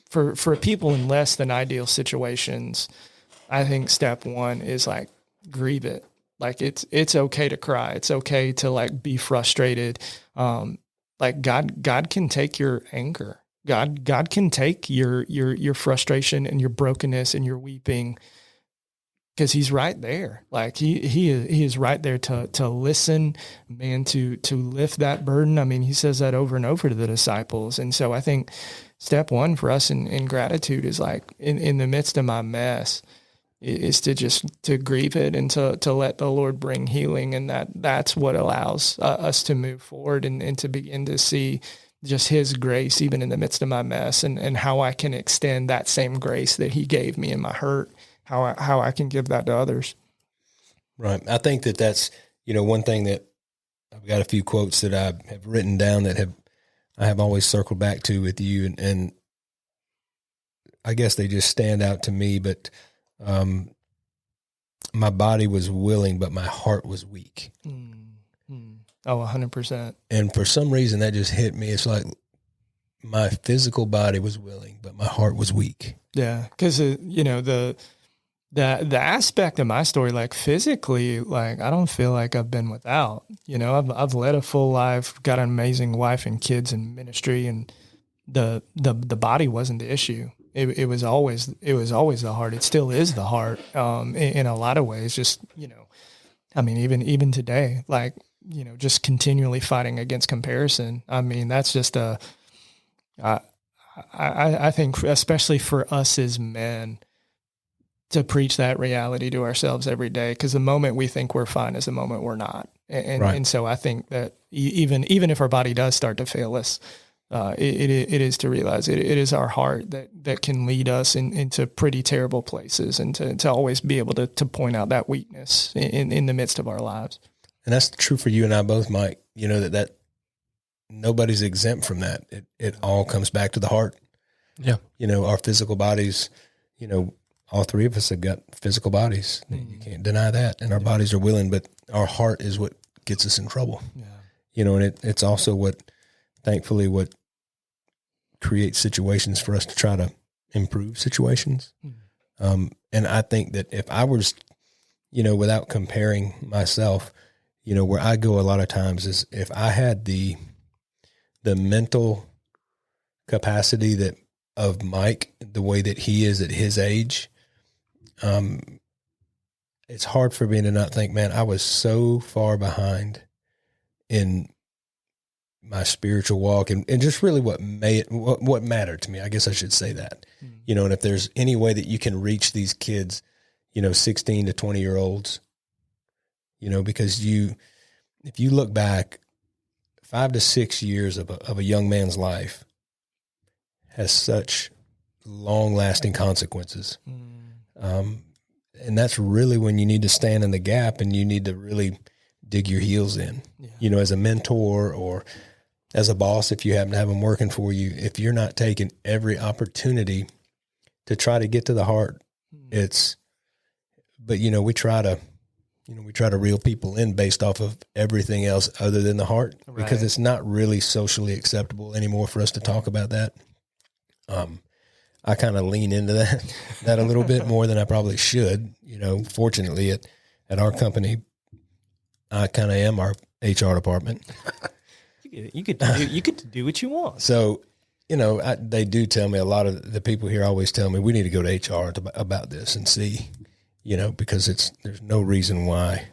for people in less than ideal situations, I think step one is like grieve it. Like it's okay to cry. It's okay to like be frustrated. Like God can take your anger. God can take your frustration and your brokenness and your weeping, because he's right there. Like he is right there to listen, man, to lift that burden. I mean, he says that over and over to the disciples. And so I think step one for us in gratitude is like in the midst of my mess is to grieve it and to let the Lord bring healing. And that's what allows us to move forward and to begin to see just his grace, even in the midst of my mess, and how I can extend that same grace that he gave me in my hurt, how I can give that to others.
Right. I think that's, one thing that I've got a few quotes that I have written down that I have always circled back to with you. And I guess they just stand out to me, but, my body was willing, but my heart was weak.
Mm-hmm. Oh, 100%.
And for some reason that just hit me. It's like my physical body was willing, but my heart was weak.
Yeah. Cause the aspect of my story, like physically, like I don't feel like I've been without, I've led a full life, got an amazing wife and kids and ministry, and the body wasn't the issue. It was always the heart. It still is the heart. In a lot of ways, just, I mean, even today, like, just continually fighting against comparison. I mean, that's just I think especially for us as men, to preach that reality to ourselves every day, because the moment we think we're fine is the moment we're not. And,
right.
And so I think that even if our body does start to fail us, it is to realize it is our heart that can lead us into pretty terrible places, and to always be able to point out that weakness in the midst of our lives.
And that's true for you and I both, Mike, that nobody's exempt from that. It all comes back to the heart.
Yeah.
Our physical bodies, all three of us have got physical bodies. Mm-hmm. You can't deny that. And our bodies are willing, but our heart is what gets us in trouble. Yeah. And it's also thankfully what creates situations for us to try to improve situations. Mm-hmm. And I think that if I was, without comparing myself, where I go a lot of times is if I had the mental capacity of Mike, the way that he is at his age, it's hard for me to not think, man, I was so far behind in my spiritual walk and just really what mattered to me. I guess I should say that, and if there's any way that you can reach these kids, 16 to 20-year-olds, because if you look back 5 to 6 years of a young man's life has such long lasting consequences. And that's really when you need to stand in the gap and you need to really dig your heels in, as a mentor or as a boss, if you happen to have them working for you, if you're not taking every opportunity to try to get to the heart, but we try to reel people in based off of everything else other than the heart, because it's not really socially acceptable anymore for us to talk about that. I kind of lean into that a little bit more than I probably should. Fortunately at our company, I kind of am our HR department.
You get to do what you want.
So, they do tell me, a lot of the people here always tell me we need to go to HR about this and see, because there's no reason why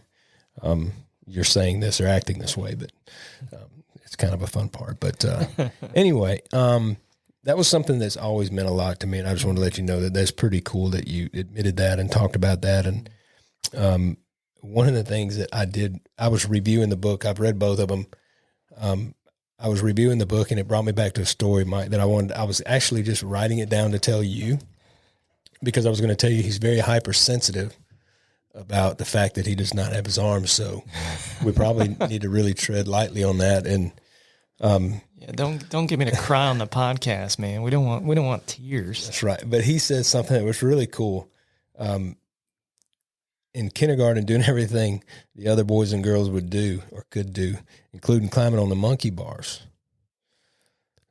you're saying this or acting this way, but it's kind of a fun part. But anyway, that was something that's always meant a lot to me, and I just want to let you know that that's pretty cool that you admitted that and talked about that. And one of the things that I was reviewing the book. I've read both of them. I was reviewing the book and it brought me back to a story, Mike, that I was actually just writing it down to tell you, because I was going to tell you he's very hypersensitive about the fact that he does not have his arms. So we probably need to really tread lightly on that. And,
don't get me to cry on the podcast, man. We don't want tears.
That's right. But he says something that was really cool. In kindergarten, doing everything the other boys and girls would do or could do, including climbing on the monkey bars.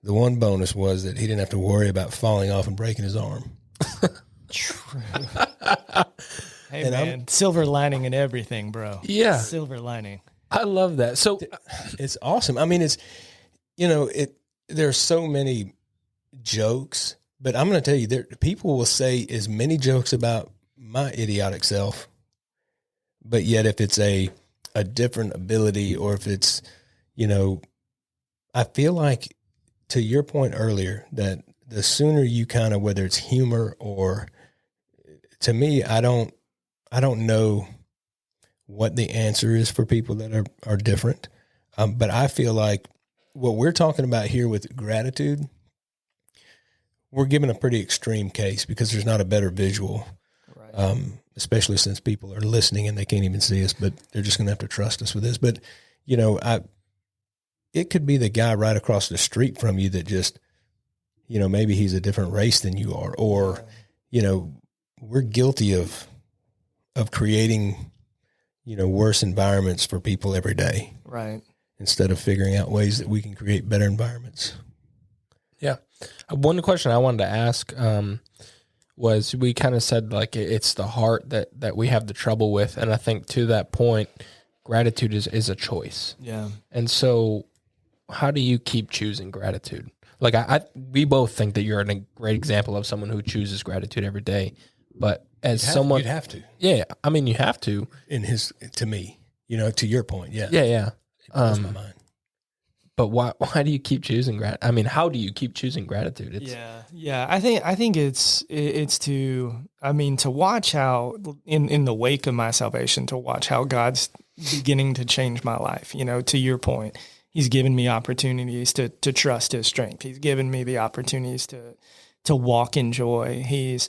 The one bonus was that he didn't have to worry about falling off and breaking his arm.
True. Hey, and man, silver lining in everything, bro.
Yeah.
Silver lining.
I love that. So
it's awesome. I mean, there's so many jokes, but I'm going to tell you, people will say as many jokes about my idiotic self, but yet if it's a different ability, or if it's, I feel like, to your point earlier, that the sooner you kind of, whether it's humor or, to me, I don't know what the answer is for people that are different. But I feel like what we're talking about here with gratitude, we're giving a pretty extreme case because there's not a better visual, right. Especially since people are listening and they can't even see us, but they're just going to have to trust us with this. But, it could be the guy right across the street from you that just, maybe he's a different race than you are, or, we're guilty of creating, worse environments for people every day.
Right.
Instead of figuring out ways that we can create better environments.
Yeah. One question I wanted to ask was, we kind of said like it's the heart that we have the trouble with. And I think to that point, gratitude is a choice.
Yeah. And
so how do you keep choosing gratitude? Like we both think that you're a great example of someone who chooses gratitude every day. But as someone,
you'd have to.
Yeah. I mean, you have to.
To me, to your point. Yeah.
Yeah. Yeah.
It blows my mind.
But why do you keep choosing gratitude? I mean, how do you keep choosing gratitude?
Yeah. I think it's to watch how in the wake of my salvation, to watch how God's beginning to change my life. To your point, He's given me opportunities to trust His strength. He's given me the opportunities to walk in joy. He's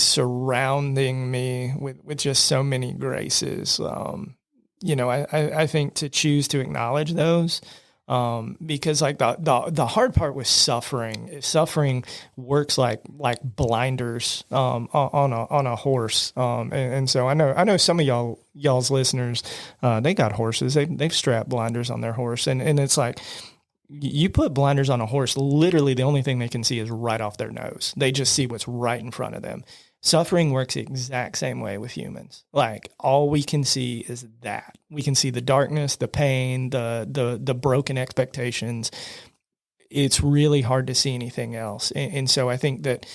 surrounding me with just so many graces. I think to choose to acknowledge those, because like the hard part with suffering works like blinders, on a horse. And so I know some of y'all's listeners, they got horses, they've strapped blinders on their horse. And it's like, you put blinders on a horse, literally the only thing they can see is right off their nose. They just see what's right in front of them. Suffering works the exact same way with humans. Like, all we can see is that. We can see the darkness, the pain, the broken expectations. It's really hard to see anything else. And so I think that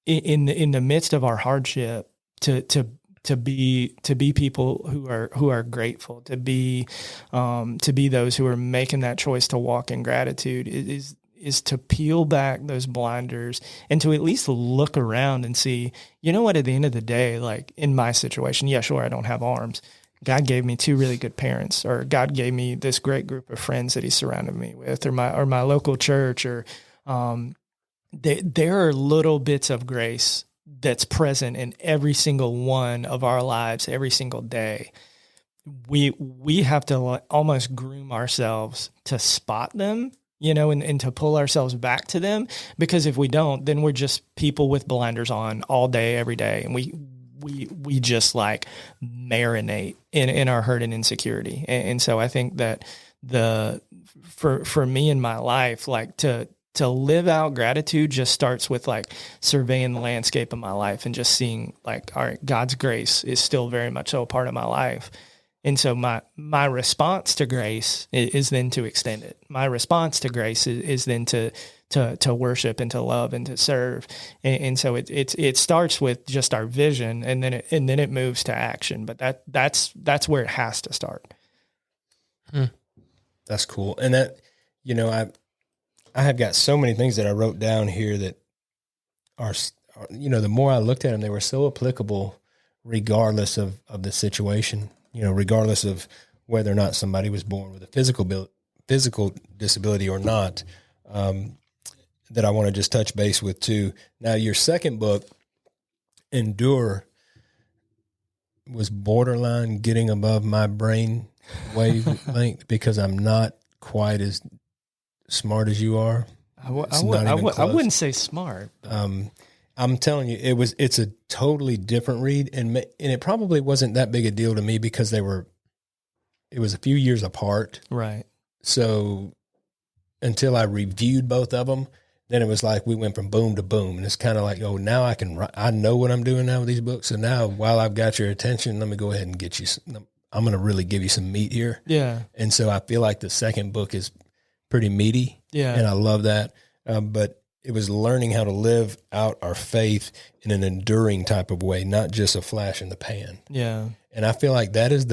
in the midst of our hardship, to be people who are grateful, to be those who are making that choice to walk in gratitude is to peel back those blinders and to at least look around and see, what, at the end of the day, like in my situation, yeah, sure, I don't have arms. God gave me two really good parents, or God gave me this great group of friends that He surrounded me with, or my local church, or there are little bits of grace that's present in every single one of our lives every single day. We have to almost groom ourselves to spot them, and to pull ourselves back to them, because if we don't, then we're just people with blinders on all day, every day. And we just like marinate in our hurt and insecurity. And so I think that for me in my life, like to live out gratitude just starts with like surveying the landscape of my life and just seeing like, all right, God's grace is still very much so a part of my life. And so my response to grace is then to extend it. My response to grace is then to worship and to love and to serve. And so it starts with just our vision, and then it moves to action. But that's where it has to start.
That's cool. And that, I have got so many things that I wrote down here that are the more I looked at them, they were so applicable regardless of the situation, regardless of whether or not somebody was born with a physical disability or not, that I want to just touch base with too. Now, your second book, Endure, was borderline getting above my brain wavelength because I'm not quite as smart as you are.
I wouldn't say smart.
I'm telling you, it's a totally different read, and it probably wasn't that big a deal to me because it was a few years apart.
Right.
So until I reviewed both of them, then it was like we went from boom to boom, and it's kind of like, oh, now I know what I'm doing now with these books. So now, while I've got your attention, let me go ahead and get you. I'm going to really give you some meat here.
Yeah.
And so I feel like the second book is pretty meaty.
Yeah.
And I love that. But it was learning how to live out our faith in an enduring type of way, not just a flash in the pan.
Yeah.
And I feel like that is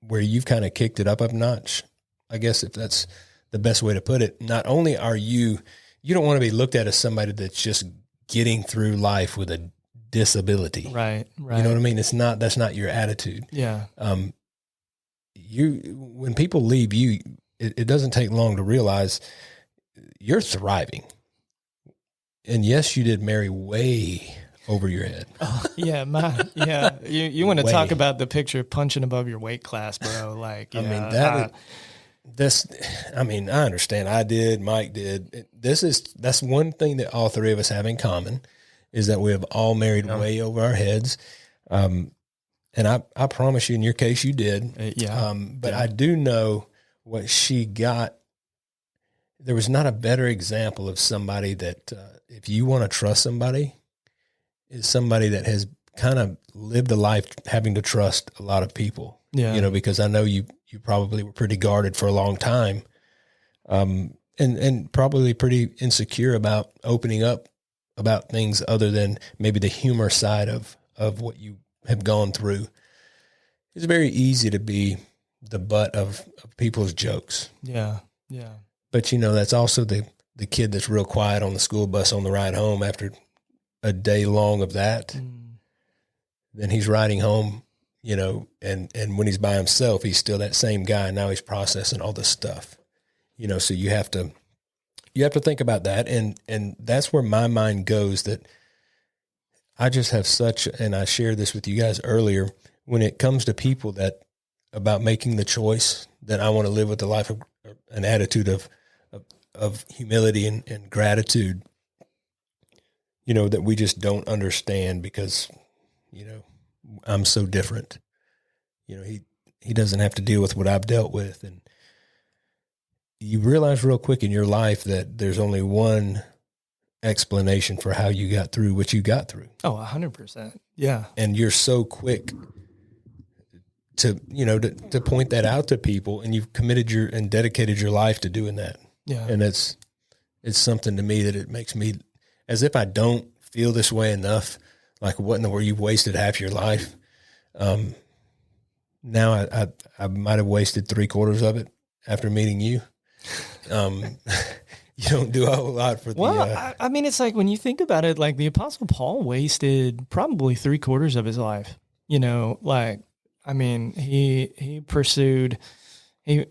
where you've kind of kicked it up a notch, I guess, if that's the best way to put it. Not only are you don't want to be looked at as somebody that's just getting through life with a disability.
Right. Right.
You know what I mean? That's not your attitude.
Yeah.
When people leave you, it doesn't take long to realize you're thriving. And yes, you did marry way over your head.
Oh, yeah. You want to talk about the picture punching above your weight class, bro. Like,
I mean, I understand. I did. Mike did. That's one thing that all three of us have in common is that we have all married way over our heads. And I promise you, in your case, you did. But I do know what she got. There was not a better example of somebody that, if you want to trust somebody, is somebody that has kind of lived a life having to trust a lot of people. Yeah. Because I know you probably were pretty guarded for a long time, and probably pretty insecure about opening up about things other than maybe the humor side of what you have gone through. It's very easy to be the butt of people's jokes.
Yeah. Yeah.
But, that's also the kid that's real quiet on the school bus on the ride home after a day long of that. Then he's riding home, and when he's by himself, he's still that same guy. Now he's processing all this stuff, so you have to think about that. And that's where my mind goes, that I just have and I shared this with you guys earlier, when it comes to people about making the choice that I want to live with a life of an attitude of humility and gratitude, that we just don't understand because, I'm so different. He doesn't have to deal with what I've dealt with. And you realize real quick in your life that there's only one explanation for how you got through what you got through.
Oh, 100%. Yeah.
And you're so quick to point that out to people, and you've committed and dedicated your life to doing that.
Yeah.
And it's something to me that it makes me, as if I don't feel this way enough, like what in the world, you've wasted half your life. Now I might've wasted 3/4 of it after meeting you. You don't do a whole lot for
I mean, it's like, when you think about it, like the Apostle Paul wasted probably 3/4 of his life, he pursued, he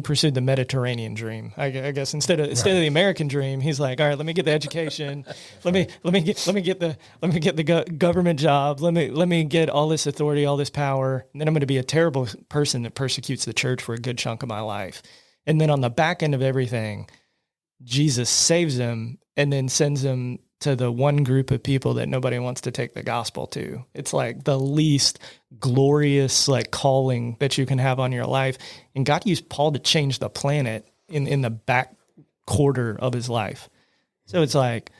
pursued the Mediterranean dream. I guess instead of the American dream, he's like, all right, let me get the education, let me get the government job, let me get all this authority, all this power, and then I'm going to be a terrible person that persecutes the church for a good chunk of my life. And then on the back end of everything, Jesus saves him and then sends him to the one group of people that nobody wants to take the gospel to. It's like the least glorious calling that you can have on your life. And God used Paul to change the planet in the back quarter of his life. So it's like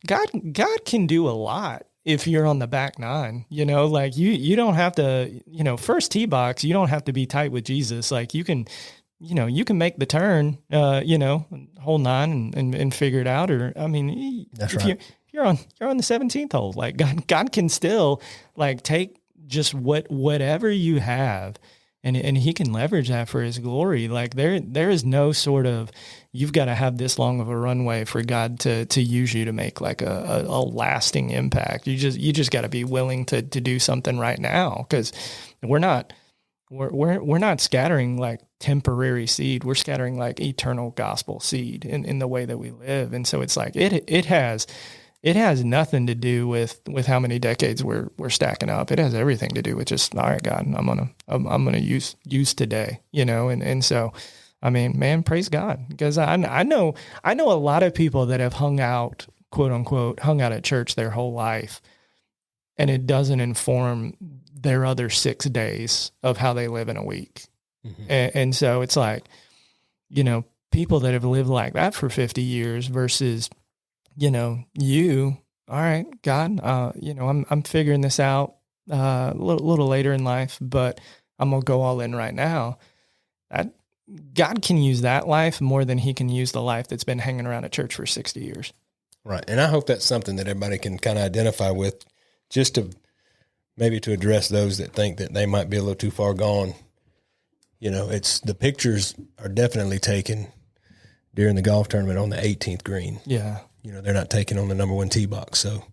God can do a lot if you're on the back nine. You don't have to, first tee box, you don't have to be tight with Jesus. You can make the turn, hole 9 and figure it out. Or,
That's
if
right.
you're on the 17th hole, God can still take just whatever you have and he can leverage that for his glory. There is no sort of, you've got to have this long of a runway for God to use you to make a lasting impact. You just got to be willing to do something right now. 'Cause we're not scattering temporary seed. We're scattering like eternal gospel seed in the way that we live. And so it's like, it has nothing to do with how many decades we're stacking up. It has everything to do with just, all right, God, I'm going to use today, And so, I mean, man, praise God. Because I know a lot of people that have hung out, quote unquote, hung out at church their whole life, and it doesn't inform their other 6 days of how they live in a week. Mm-hmm. And so it's like, people that have lived like that for 50 years versus, all right, God, I'm figuring this out a little later in life, but I'm going to go all in right now. God can use that life more than he can use the life that's been hanging around at church for 60 years.
Right. And I hope that's something that everybody can kind of identify with, just to maybe to address those that think that they might be a little too far gone. It's the pictures are definitely taken during the golf tournament on the 18th green.
Yeah.
They're not taken on the number 1 tee box. So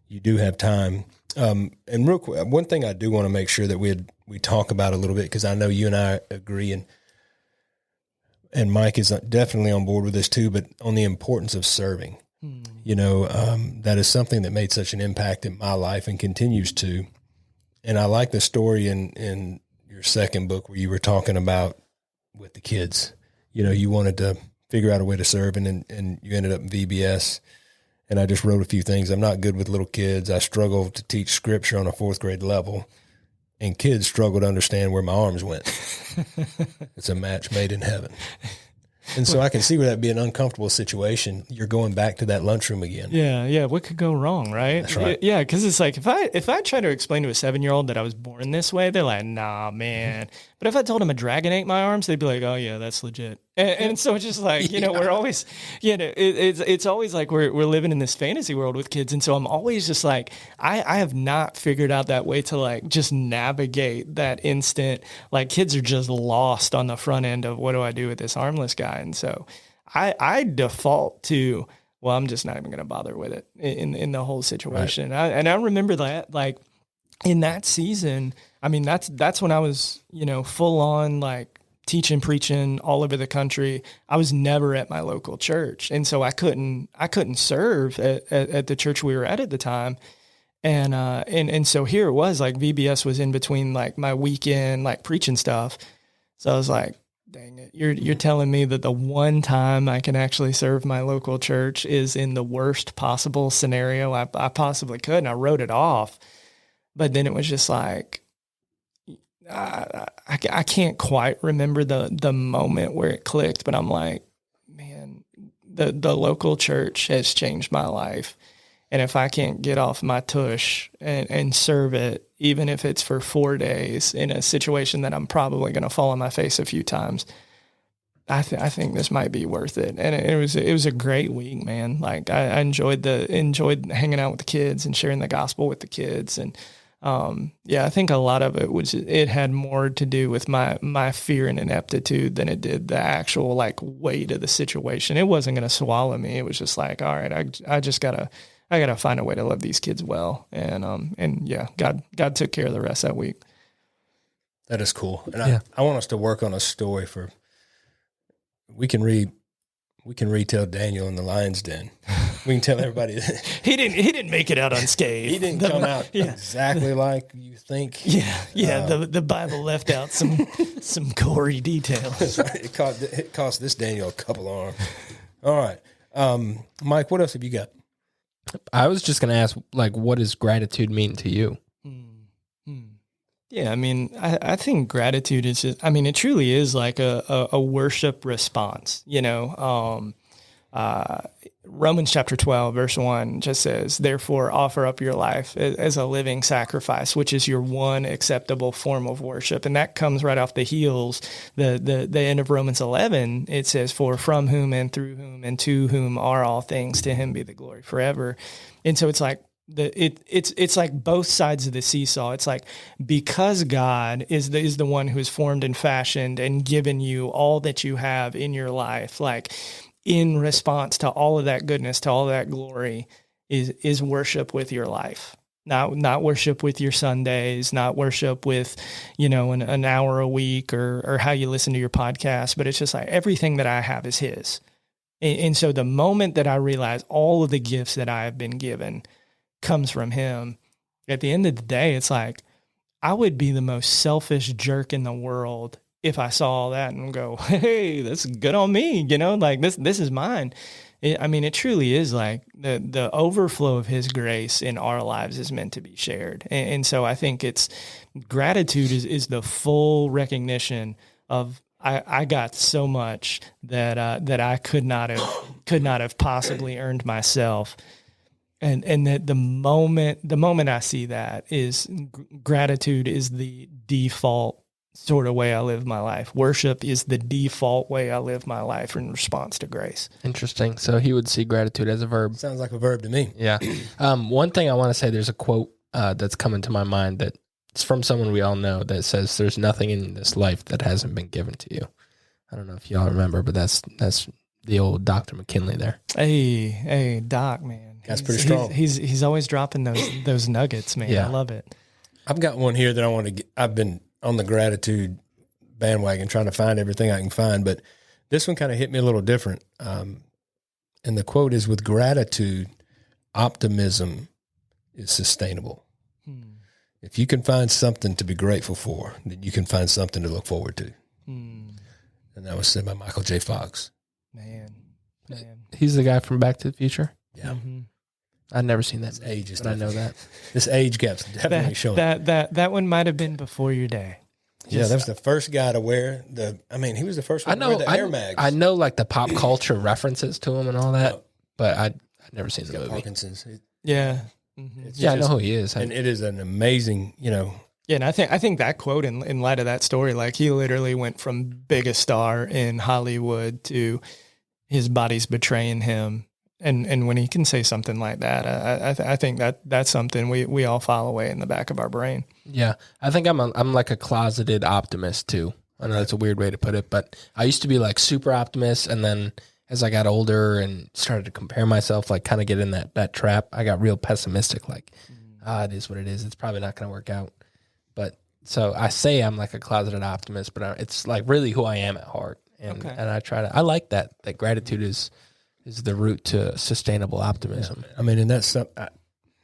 you do have time. And real quick, one thing I do want to make sure that we talk about a little bit, because I know you and I agree, and Mike is definitely on board with this too, but on the importance of serving. That is something that made such an impact in my life and continues to. And I like the story in your second book where you were talking about with the kids. You wanted to figure out a way to serve, and you ended up in VBS. And I just wrote a few things. I'm not good with little kids. I struggle to teach scripture on a 4th grade level, and kids struggle to understand where my arms went. It's a match made in heaven. And so I can see where that'd be an uncomfortable situation. You're going back to that lunchroom again.
Yeah. What could go wrong, right?
That's right.
Yeah, because it's like if I try to explain to a 7-year-old that I was born this way, they're like, nah, man. But if I told them a dragon ate my arms, they'd be like, oh yeah, that's legit. And so it's just like, we're always, it's always like we're living in this fantasy world with kids. And so I'm always just like, I have not figured out that way to like just navigate that instant. Like kids are just lost on the front end of what do I do with this armless guy? And so I default to, well, I'm just not even going to bother with it in the whole situation. Right. And I remember that, like in that season, I mean, that's when I was, full on like teaching, preaching all over the country. I was never at my local church. And so I couldn't serve at the church we were at the time. And so here it was, like VBS was in between like my weekend, like preaching stuff. So I was like, dang it, you're telling me that the one time I can actually serve my local church is in the worst possible scenario I possibly could. And I wrote it off. But then it was just like, I can't quite remember the moment where it clicked, but I'm like, man, the local church has changed my life. And if I can't get off my tush and serve it, even if it's for 4 days in a situation that I'm probably going to fall on my face a few times, I think this might be worth it. And it was a great week, man. Like I enjoyed hanging out with the kids and sharing the gospel with the kids. And I think a lot of it had more to do with my fear and ineptitude than it did the actual like weight of the situation. It wasn't going to swallow me. It was just like, all right, I just gotta find a way to love these kids well. And God took care of the rest that week.
That is cool. And I want us to work on a story we can retell Daniel in the lion's den. We can tell everybody that
he didn't make it out unscathed.
He didn't come out exactly like you think.
The Bible left out some gory details.
That's right. It cost this Daniel a couple arms. All right, Mike, what else have you got?
I was just going to ask, like, what does gratitude mean to you?
Yeah, I mean, I think gratitude is just, I mean, it truly is like a worship response, Romans chapter 12, verse 1 just says, therefore offer up your life as a living sacrifice, which is your one acceptable form of worship. And that comes right off the heels. The end of Romans 11, it says, for from whom and through whom and to whom are all things, to him be the glory forever. And so it's like, it's like both sides of the seesaw. It's like, because God is the one who has formed and fashioned and given you all that you have in your life, like in response to all of that goodness, to all of that glory is worship with your life. not worship with your Sundays, not worship with, an hour a week or how you listen to your podcast, but it's just like everything that I have is his. And so the moment that I realize all of the gifts that I have been given comes from him, at the end of the day, it's like, I would be the most selfish jerk in the world if I saw all that and go, hey, that's good on me, like this is mine. It truly is like the overflow of his grace in our lives is meant to be shared. And so I think it's gratitude is the full recognition of I got so much that I could not have possibly earned myself. And that the moment I see that is gratitude is the default sort of way I live my life. Worship is the default way I live my life in response to grace.
Interesting. So he would see gratitude as a verb.
Sounds like a verb to me.
Yeah. One thing I want to say, there's a quote that's coming to my mind that it's from someone we all know that says, "There's nothing in this life that hasn't been given to you." I don't know if y'all remember, but that's the old Dr. McKinley there.
Hey, Doc, man.
That's pretty strong.
He's always dropping those nuggets, man.
Yeah.
I love it.
I've got one here that I want to get. I've been on the gratitude bandwagon trying to find everything I can find, but this one kind of hit me a little different. And the quote is, "With gratitude, optimism is sustainable." If you can find something to be grateful for, then you can find something to look forward to. And that was said by Michael J. Fox.
Man.
He's the guy from Back to the Future.
Yeah.
Mm-hmm.
I've never seen that.
This age is
but I know that.
This age gap's definitely showing.
That one might have been before your day.
Yeah, that was the first guy to wear he was the first one to wear the Air Mags.
I know like the pop culture references to him and all that, but I've never seen the movie.
Parkinson's.
Yeah.
I know who he is.
And it is an amazing,
Yeah, and I think that quote in light of that story, like he literally went from biggest star in Hollywood to his body's betraying him. And when he can say something like that, I think that's something we all file away in the back of our brain.
Yeah, I think I'm like a closeted optimist too. I know that's a weird way to put it, but I used to be like super optimist, and then as I got older and started to compare myself, like kind of get in that trap, I got real pessimistic. Like, it is what it is. It's probably not going to work out. But so I say I'm like a closeted optimist, but it's like really who I am at heart, and I like that gratitude is the route to sustainable optimism.
Yeah. I mean, and that's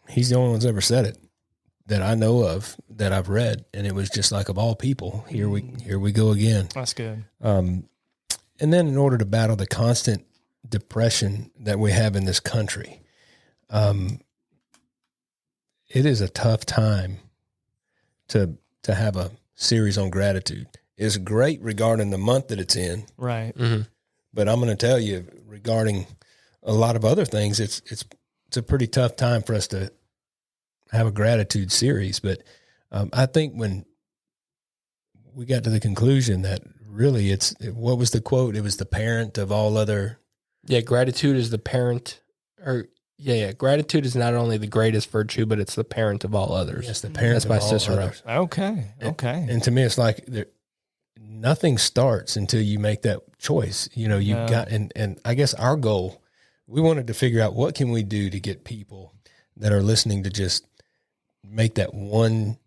he's the only one who's ever said it that I know of, that I've read, and it was just like, of all people, here we go again.
That's good.
And then in order to battle the constant depression that we have in this country, it is a tough time to have a series on gratitude. It's great regarding the month that it's in.
Right.
Mm-hmm.
But I'm going to tell you, regarding a lot of other things, it's a pretty tough time for us to have a gratitude series. But I think when we got to the conclusion that really what was the quote? It was the parent of all other.
Yeah, gratitude is the parent, gratitude is not only the greatest virtue, but it's the parent of all others.
Yes, the parent
That's
of
by
all
Cicero.
others.
Okay.
And to me, it's like nothing starts until you make that choice. You've got, and I guess our goal, we wanted to figure out what can we do to get people that are listening to just make that one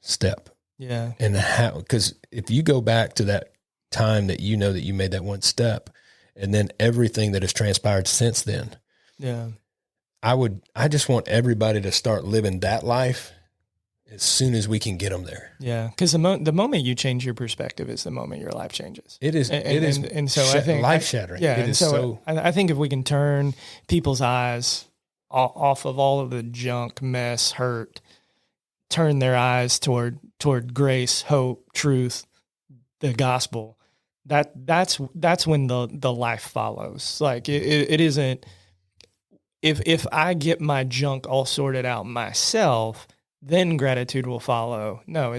step.
Yeah.
And how, because if you go back to that time that you made that one step, and then everything that has transpired since then.
Yeah.
I just want everybody to start living that life as soon as we can get them there.
Yeah, because the moment you change your perspective is the moment your life changes.
It is.
And so I think
life shattering.
Yeah,
it
and
is
so I think if we can turn people's eyes off of all of the junk, mess, hurt, turn their eyes toward grace, hope, truth, the gospel, that's when the life follows. Like it isn't. If I get my junk all sorted out myself, then gratitude will follow. No,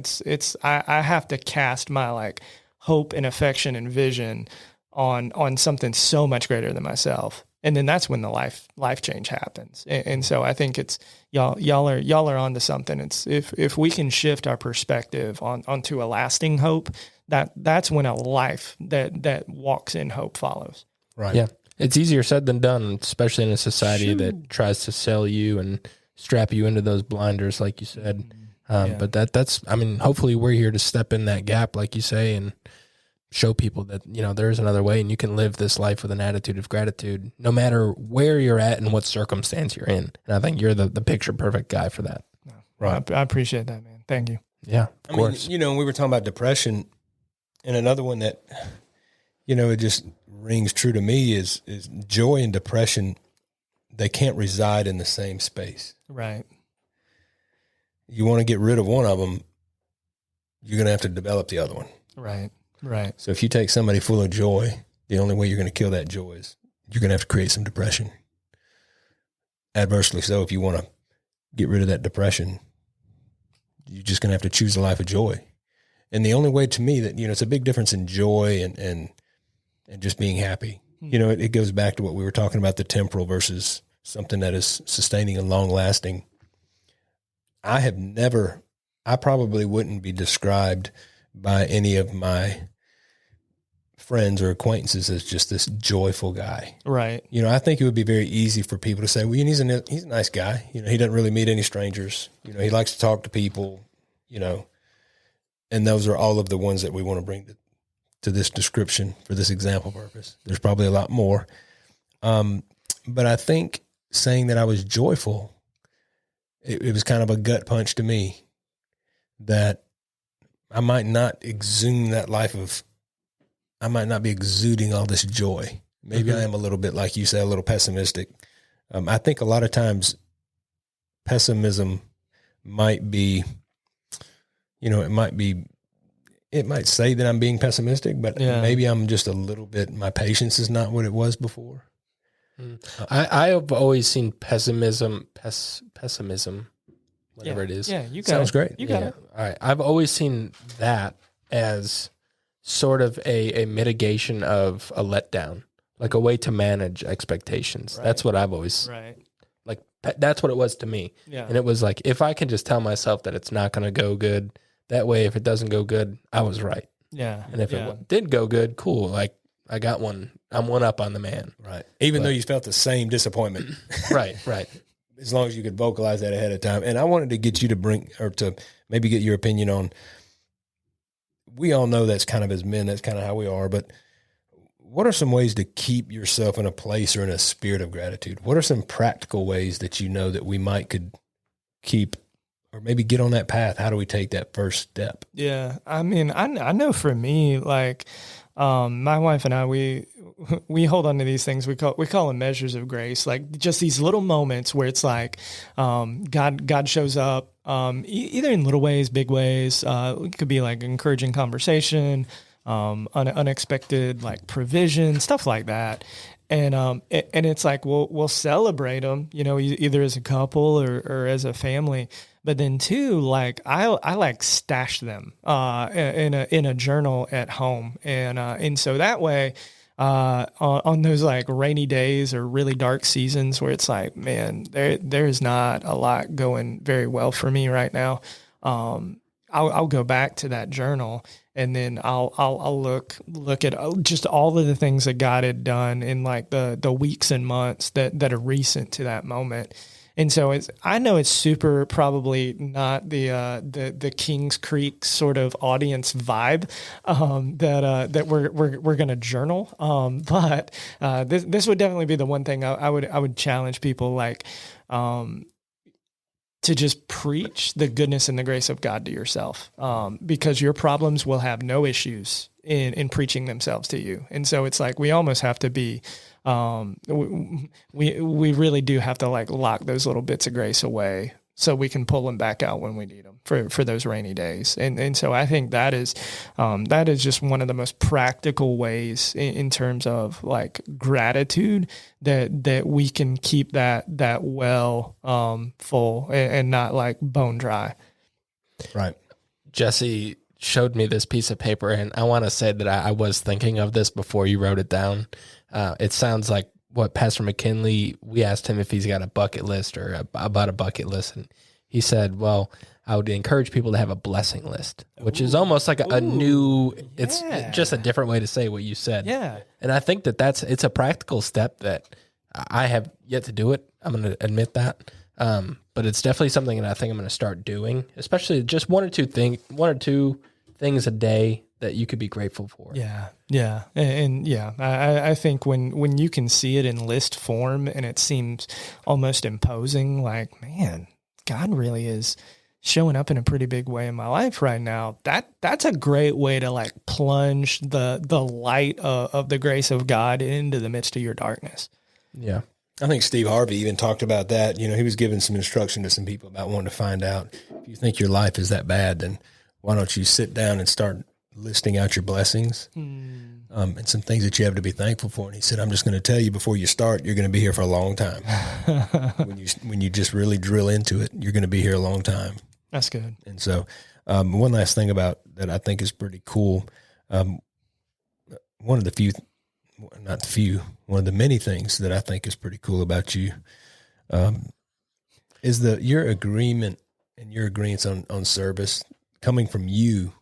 I have to cast my like hope and affection and vision on something so much greater than myself. And then that's when the life change happens. And so I think it's y'all are onto something. It's if we can shift our perspective onto a lasting hope, that's when a life that walks in hope follows.
Right.
Yeah. It's easier said than done, especially in a society that tries to sell you and strap you into those blinders, like you said.
Yeah.
But that's, I mean, hopefully we're here to step in that gap, like you say, and show people that, you know, there's another way and you can live this life with an attitude of gratitude, no matter where you're at and what circumstance you're in. And I think you're the picture perfect guy for that.
Right. I appreciate that, man. Thank you.
Yeah, of course.
mean, you know, we were talking about depression, and another one that, you know, it just rings true to me is joy and depression. They can't reside in the same space.
Right.
You want to get rid of one of them, you're going to have to develop the other one.
Right. Right.
So if you take somebody full of joy, the only way you're going to kill that joy is you're going to have to create some depression. Adversely so, if you want to get rid of that depression, you're just going to have to choose a life of joy. And the only way, to me, that, you know, it's a big difference in joy and just being happy. You know, it goes back to what we were talking about, the temporal versus something that is sustaining and long lasting. I probably wouldn't be described by any of my friends or acquaintances as just this joyful guy.
Right.
You know, I think it would be very easy for people to say, well, he's a nice guy. You know, he doesn't really meet any strangers. You know, he likes to talk to people, you know, and those are all of the ones that we want to bring to this description for this example purpose. There's probably a lot more. But I think saying that I was joyful, it was kind of a gut punch to me that I might not exude that life of, I might not be exuding all this joy. Maybe I am a little bit, like you say, a little pessimistic. I think a lot of times pessimism might be, you know, it might say that I'm being pessimistic, but maybe I'm just a little bit, my patience is not what it was before.
I have always seen pessimism, whatever it is.
Yeah, you got
Sounds
it.
great.
You got it.
All right. I've always seen that as sort of a mitigation of a letdown, like a way to manage expectations.
Right.
That's what I've always, like, that's what it was to me.
Yeah.
And it was like, if I can just tell myself that it's not going to go good, that way, if it doesn't go good, I was right.
Yeah.
And if it did go good, cool. Like, I got one. I'm one up on the man.
Right. Even though you felt the same disappointment.
Right.
As long as you could vocalize that ahead of time. And I wanted to get you to maybe get your opinion on, we all know that's kind of, as men, that's kind of how we are, but what are some ways to keep yourself in a place or in a spirit of gratitude? What are some practical ways that you know that we could keep, or maybe get on that path? How do we take that first step?
Yeah. I mean, I know for me, like, my wife and I, we hold on to these things. We call them measures of grace, like just these little moments where it's like, God shows up, either in little ways, big ways. It could be like encouraging conversation, unexpected like provision, stuff like that. And it's like, we'll celebrate them, you know, either as a couple or as a family. But then too, like I like stash them in a journal at home, and so that way, on those like rainy days or really dark seasons where it's like, man, there's not a lot going very well for me right now. I'll go back to that journal, and then I'll look at just all of the things that God had done in like the weeks and months that are recent to that moment. And so I know it's super probably not the Kings Creek sort of audience vibe that we're going to journal. But this would definitely be the one thing I would challenge people, like to just preach the goodness and the grace of God to yourself, because your problems will have no issues in preaching themselves to you. And so it's like we almost have to be. We really do have to like lock those little bits of grace away so we can pull them back out when we need them for those rainy days. And so I think that is just one of the most practical ways in terms of like gratitude that we can keep that well full and not like bone dry.
Right.
Jesse showed me this piece of paper, and I want to say that I was thinking of this before you wrote it down. It sounds like what Pastor McKinley, we asked him if he's got a bucket list or about a bucket list. And he said, well, I would encourage people to have a blessing list, which is almost like a new, it's just a different way to say what you said.
Yeah.
And I think it's a practical step that I have yet to do it. I'm going to admit that. But it's definitely something that I think I'm going to start doing, especially just one or two things a day that you could be grateful for.
Yeah. Yeah. And yeah, I think when you can see it in list form and it seems almost imposing, like, man, God really is showing up in a pretty big way in my life right now. That's a great way to like plunge the light of the grace of God into the midst of your darkness.
Yeah.
I think Steve Harvey even talked about that. He was giving some instruction to some people about wanting to find out if you think your life is that bad, then why don't you sit down and start listing out your blessings and some things that you have to be thankful for. And he said, I'm just going to tell you before you start, you're going to be here for a long time. when you just really drill into it, you're going to be here a long time.
That's good.
And so one last thing about that I think is pretty cool. One of the many things that I think is pretty cool about you is your agreement and your agreements on service coming from you.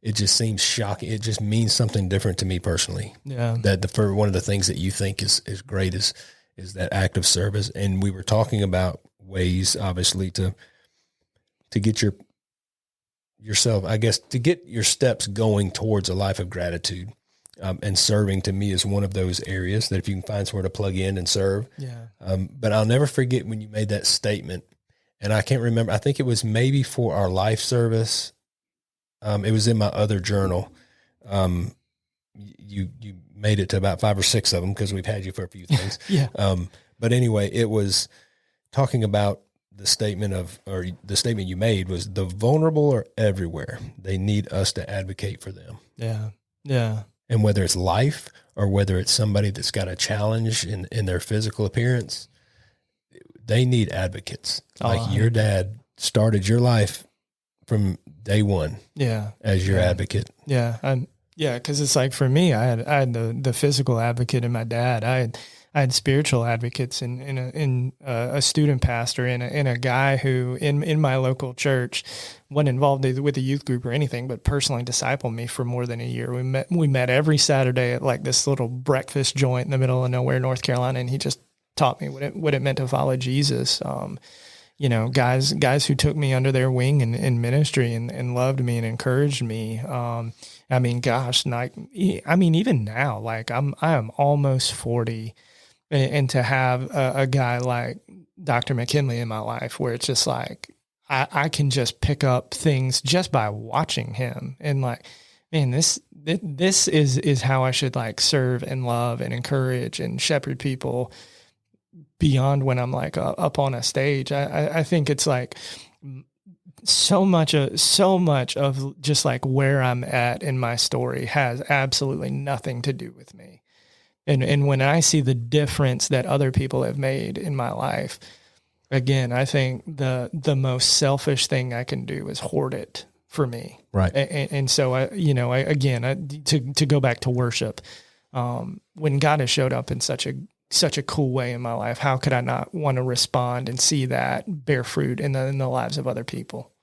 It just seems shocking. It just means something different to me personally.
Yeah.
That for one of the things that you think is great is that act of service. And we were talking about ways, obviously, to get yourself, I guess, to get your steps going towards a life of gratitude. And serving to me is one of those areas that if you can find somewhere to plug in and serve.
Yeah.
But I'll never forget when you made that statement, and I can't remember. I think it was maybe for our life service. It was in my other journal. You made it to about 5 or 6 of them because we've had you for a few things.
Yeah.
But anyway, it was talking about the statement you made was the vulnerable are everywhere. They need us to advocate for them.
Yeah. Yeah.
And whether it's life or whether it's somebody that's got a challenge in their physical appearance, they need advocates. Like your dad started your life from day one.
Yeah.
As your advocate.
Yeah. Cause it's like for me, I had the physical advocate in my dad. I had spiritual advocates in a student pastor and a guy who in my local church wasn't involved with a youth group or anything, but personally discipled me for more than a year. We met every Saturday at like this little breakfast joint in the middle of nowhere, North Carolina. And he just taught me what it meant to follow Jesus. Guys who took me under their wing in ministry and loved me and encouraged me. Even now, like I am almost 40. And to have a guy like Dr. McKinley in my life where it's just like, I can just pick up things just by watching him and like, man, this is how I should like serve and love and encourage and shepherd people beyond when I'm like up on a stage. I think it's like so much of just like where I'm at in my story has absolutely nothing to do with me. And when I see the difference that other people have made in my life, again, I think the most selfish thing I can do is hoard it for me.
Right.
And so to go back to worship, when God has showed up in such a cool way in my life, how could I not want to respond and see that bear fruit in the lives of other people?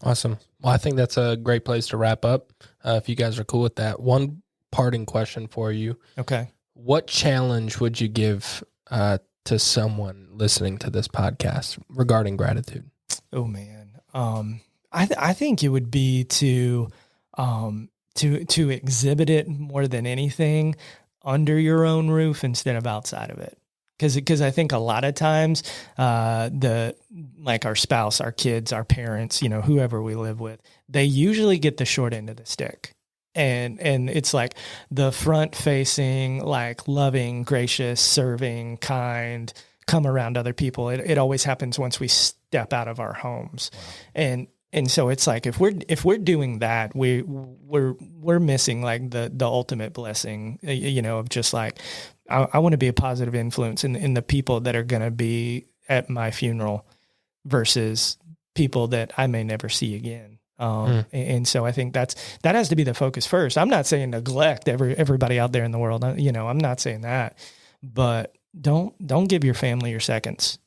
Awesome. Well, I think that's a great place to wrap up. If you guys are cool with that, one parting question for you.
Okay.
What challenge would you give to someone listening to this podcast regarding gratitude?
Oh man. I think it would be to exhibit it more than anything under your own roof instead of outside of it. Because I think a lot of times like our spouse, our kids, our parents, whoever we live with, they usually get the short end of the stick. And it's like the front facing, like loving, gracious, serving, kind, come around other people. It always happens once we step out of our homes. Wow. And so it's like, if we're doing that, we're missing like the ultimate blessing, of just like, I want to be a positive influence in the people that are going to be at my funeral versus people that I may never see again. And so I think that has to be the focus first. I'm not saying neglect everybody out there in the world. I'm not saying that, but don't give your family your seconds.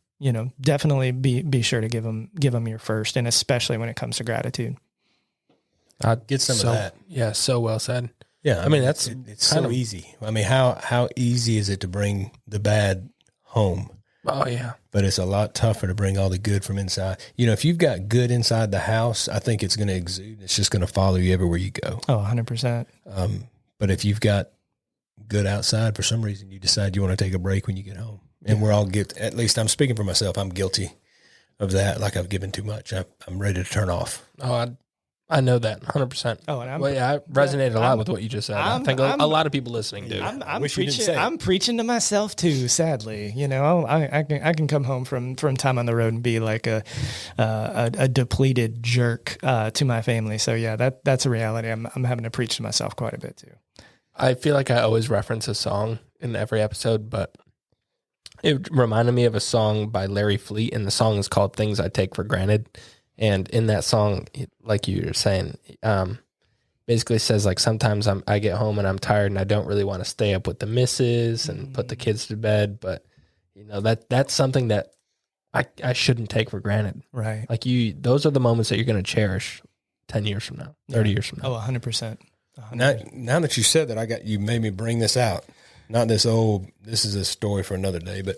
Definitely be sure to give them your first, and especially when it comes to gratitude.
I'd get some of that.
Yeah. So well said.
Yeah. I mean, it's so easy. I mean, how easy is it to bring the bad home?
Oh, yeah.
But it's a lot tougher to bring all the good from inside. You know, if you've got good inside the house, I think it's going to exude. It's just going to follow you everywhere you go.
Oh, 100%.
But if you've got good outside, for some reason you decide you want to take a break when you get home. And we're all guilty. At least I'm speaking for myself. I'm guilty of that. Like I've given too much. I'm ready to turn off.
Oh, I know that 100%.
Oh, and
I resonated a lot with what you just said. I think a lot of people listening do.
I'm preaching to myself too. Sadly, you know, I can come home from time on the road and be like a depleted jerk to my family. So yeah, that's a reality. I'm having to preach to myself quite a bit too.
I feel like I always reference a song in every episode, but it reminded me of a song by Larry Fleet, and the song is called "Things I Take for Granted." And in that song, like you were saying, basically says like sometimes I get home and I'm tired and I don't really want to stay up with the missus and put the kids to bed, but you know that's something that I shouldn't take for granted.
Right.
Like those are the moments that you're going to cherish 10 years from now, 30 years from now.
Oh, 100%.
Now that you said that, you made me bring this out. Not this this is a story for another day, but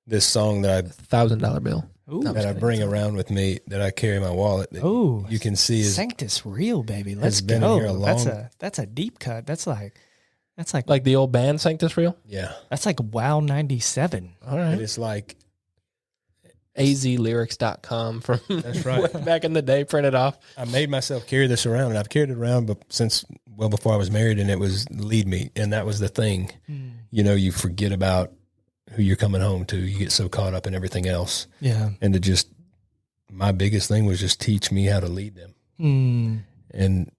this song that
$1,000 bill.
Ooh,
that I bring around with me, that I carry in my wallet. That you can see is
Sanctus Real, baby. Let's
been
go.
In here a long,
that's a deep cut. That's like
the old band Sanctus Real.
Yeah,
that's like Wow 97.
All right,
it's like
azlyrics.com from
that's right
back in the day, printed off.
I made myself carry this around, and I've carried it around since well before I was married, and it was lead me, and that was the thing. You know, you forget about who you're coming home to. You get so caught up in everything else.
Yeah.
And my biggest thing was just teach me how to lead them and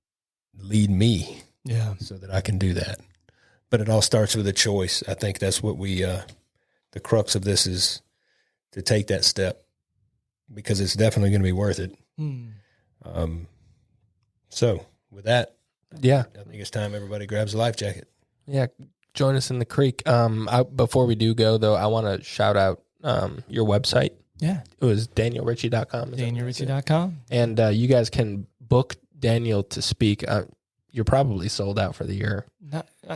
lead me.
Yeah.
So that I can do that. But it all starts with a choice. I think that's what the crux of this is, to take that step, because it's definitely going to be worth it. So with that,
yeah,
I think it's time everybody grabs a life jacket.
Yeah. Join us in the creek. Before we do go, though, I want to shout out your website.
Yeah.
It was danielritchie.com.
danielritchie.com.
And you guys can book Daniel to speak. You're probably sold out for the year.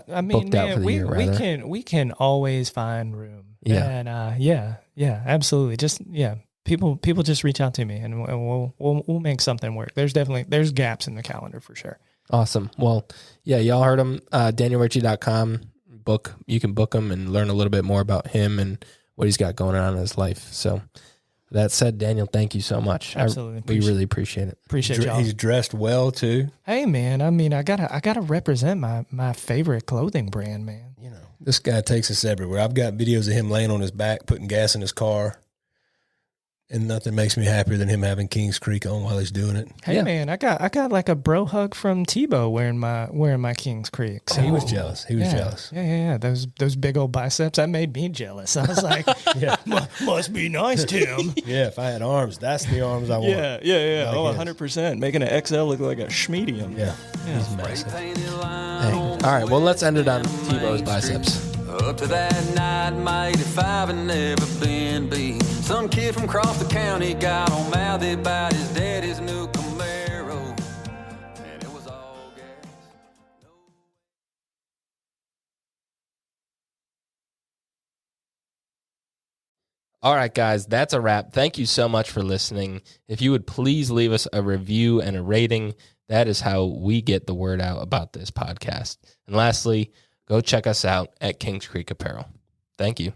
I mean, man, we can always find room.
Yeah.
And yeah, absolutely. Just people just reach out to me, and we'll make something work. There's gaps in the calendar for sure.
Awesome. Well, yeah, y'all heard him. danielritchie.com. You can book him and learn a little bit more about him and what he's got going on in his life. So that said, Daniel, thank you so much.
Absolutely.
We really appreciate it.
Appreciate y'all.
He's dressed well too.
Hey man, I mean, I gotta represent my favorite clothing brand, man.
You know, this guy takes us everywhere. I've got videos of him laying on his back, putting gas in his car. And nothing makes me happier than him having Kings Creek on while he's doing it.
Hey man, I got like a bro hug from Tebow wearing my Kings Creek. So
he was jealous. He was jealous.
Yeah. Those big old biceps, that made me jealous. I was like, must be nice, Tim.
Yeah, if I had arms, that's the arms I want.
Yeah. Oh, 100%. Making an XL look like a schmedium.
Yeah. He's massive.
Hey. All right, well, let's end it on Tebow's biceps.
Up to that night, my 85 and never been beat. Some kid from across the county got on mouthy about his daddy's new Camaro, and it was all gas.
All right, guys, that's a wrap. Thank you so much for listening. If you would please leave us a review and a rating, that is how we get the word out about this podcast. And lastly, go check us out at Kings Creek Apparel. Thank you.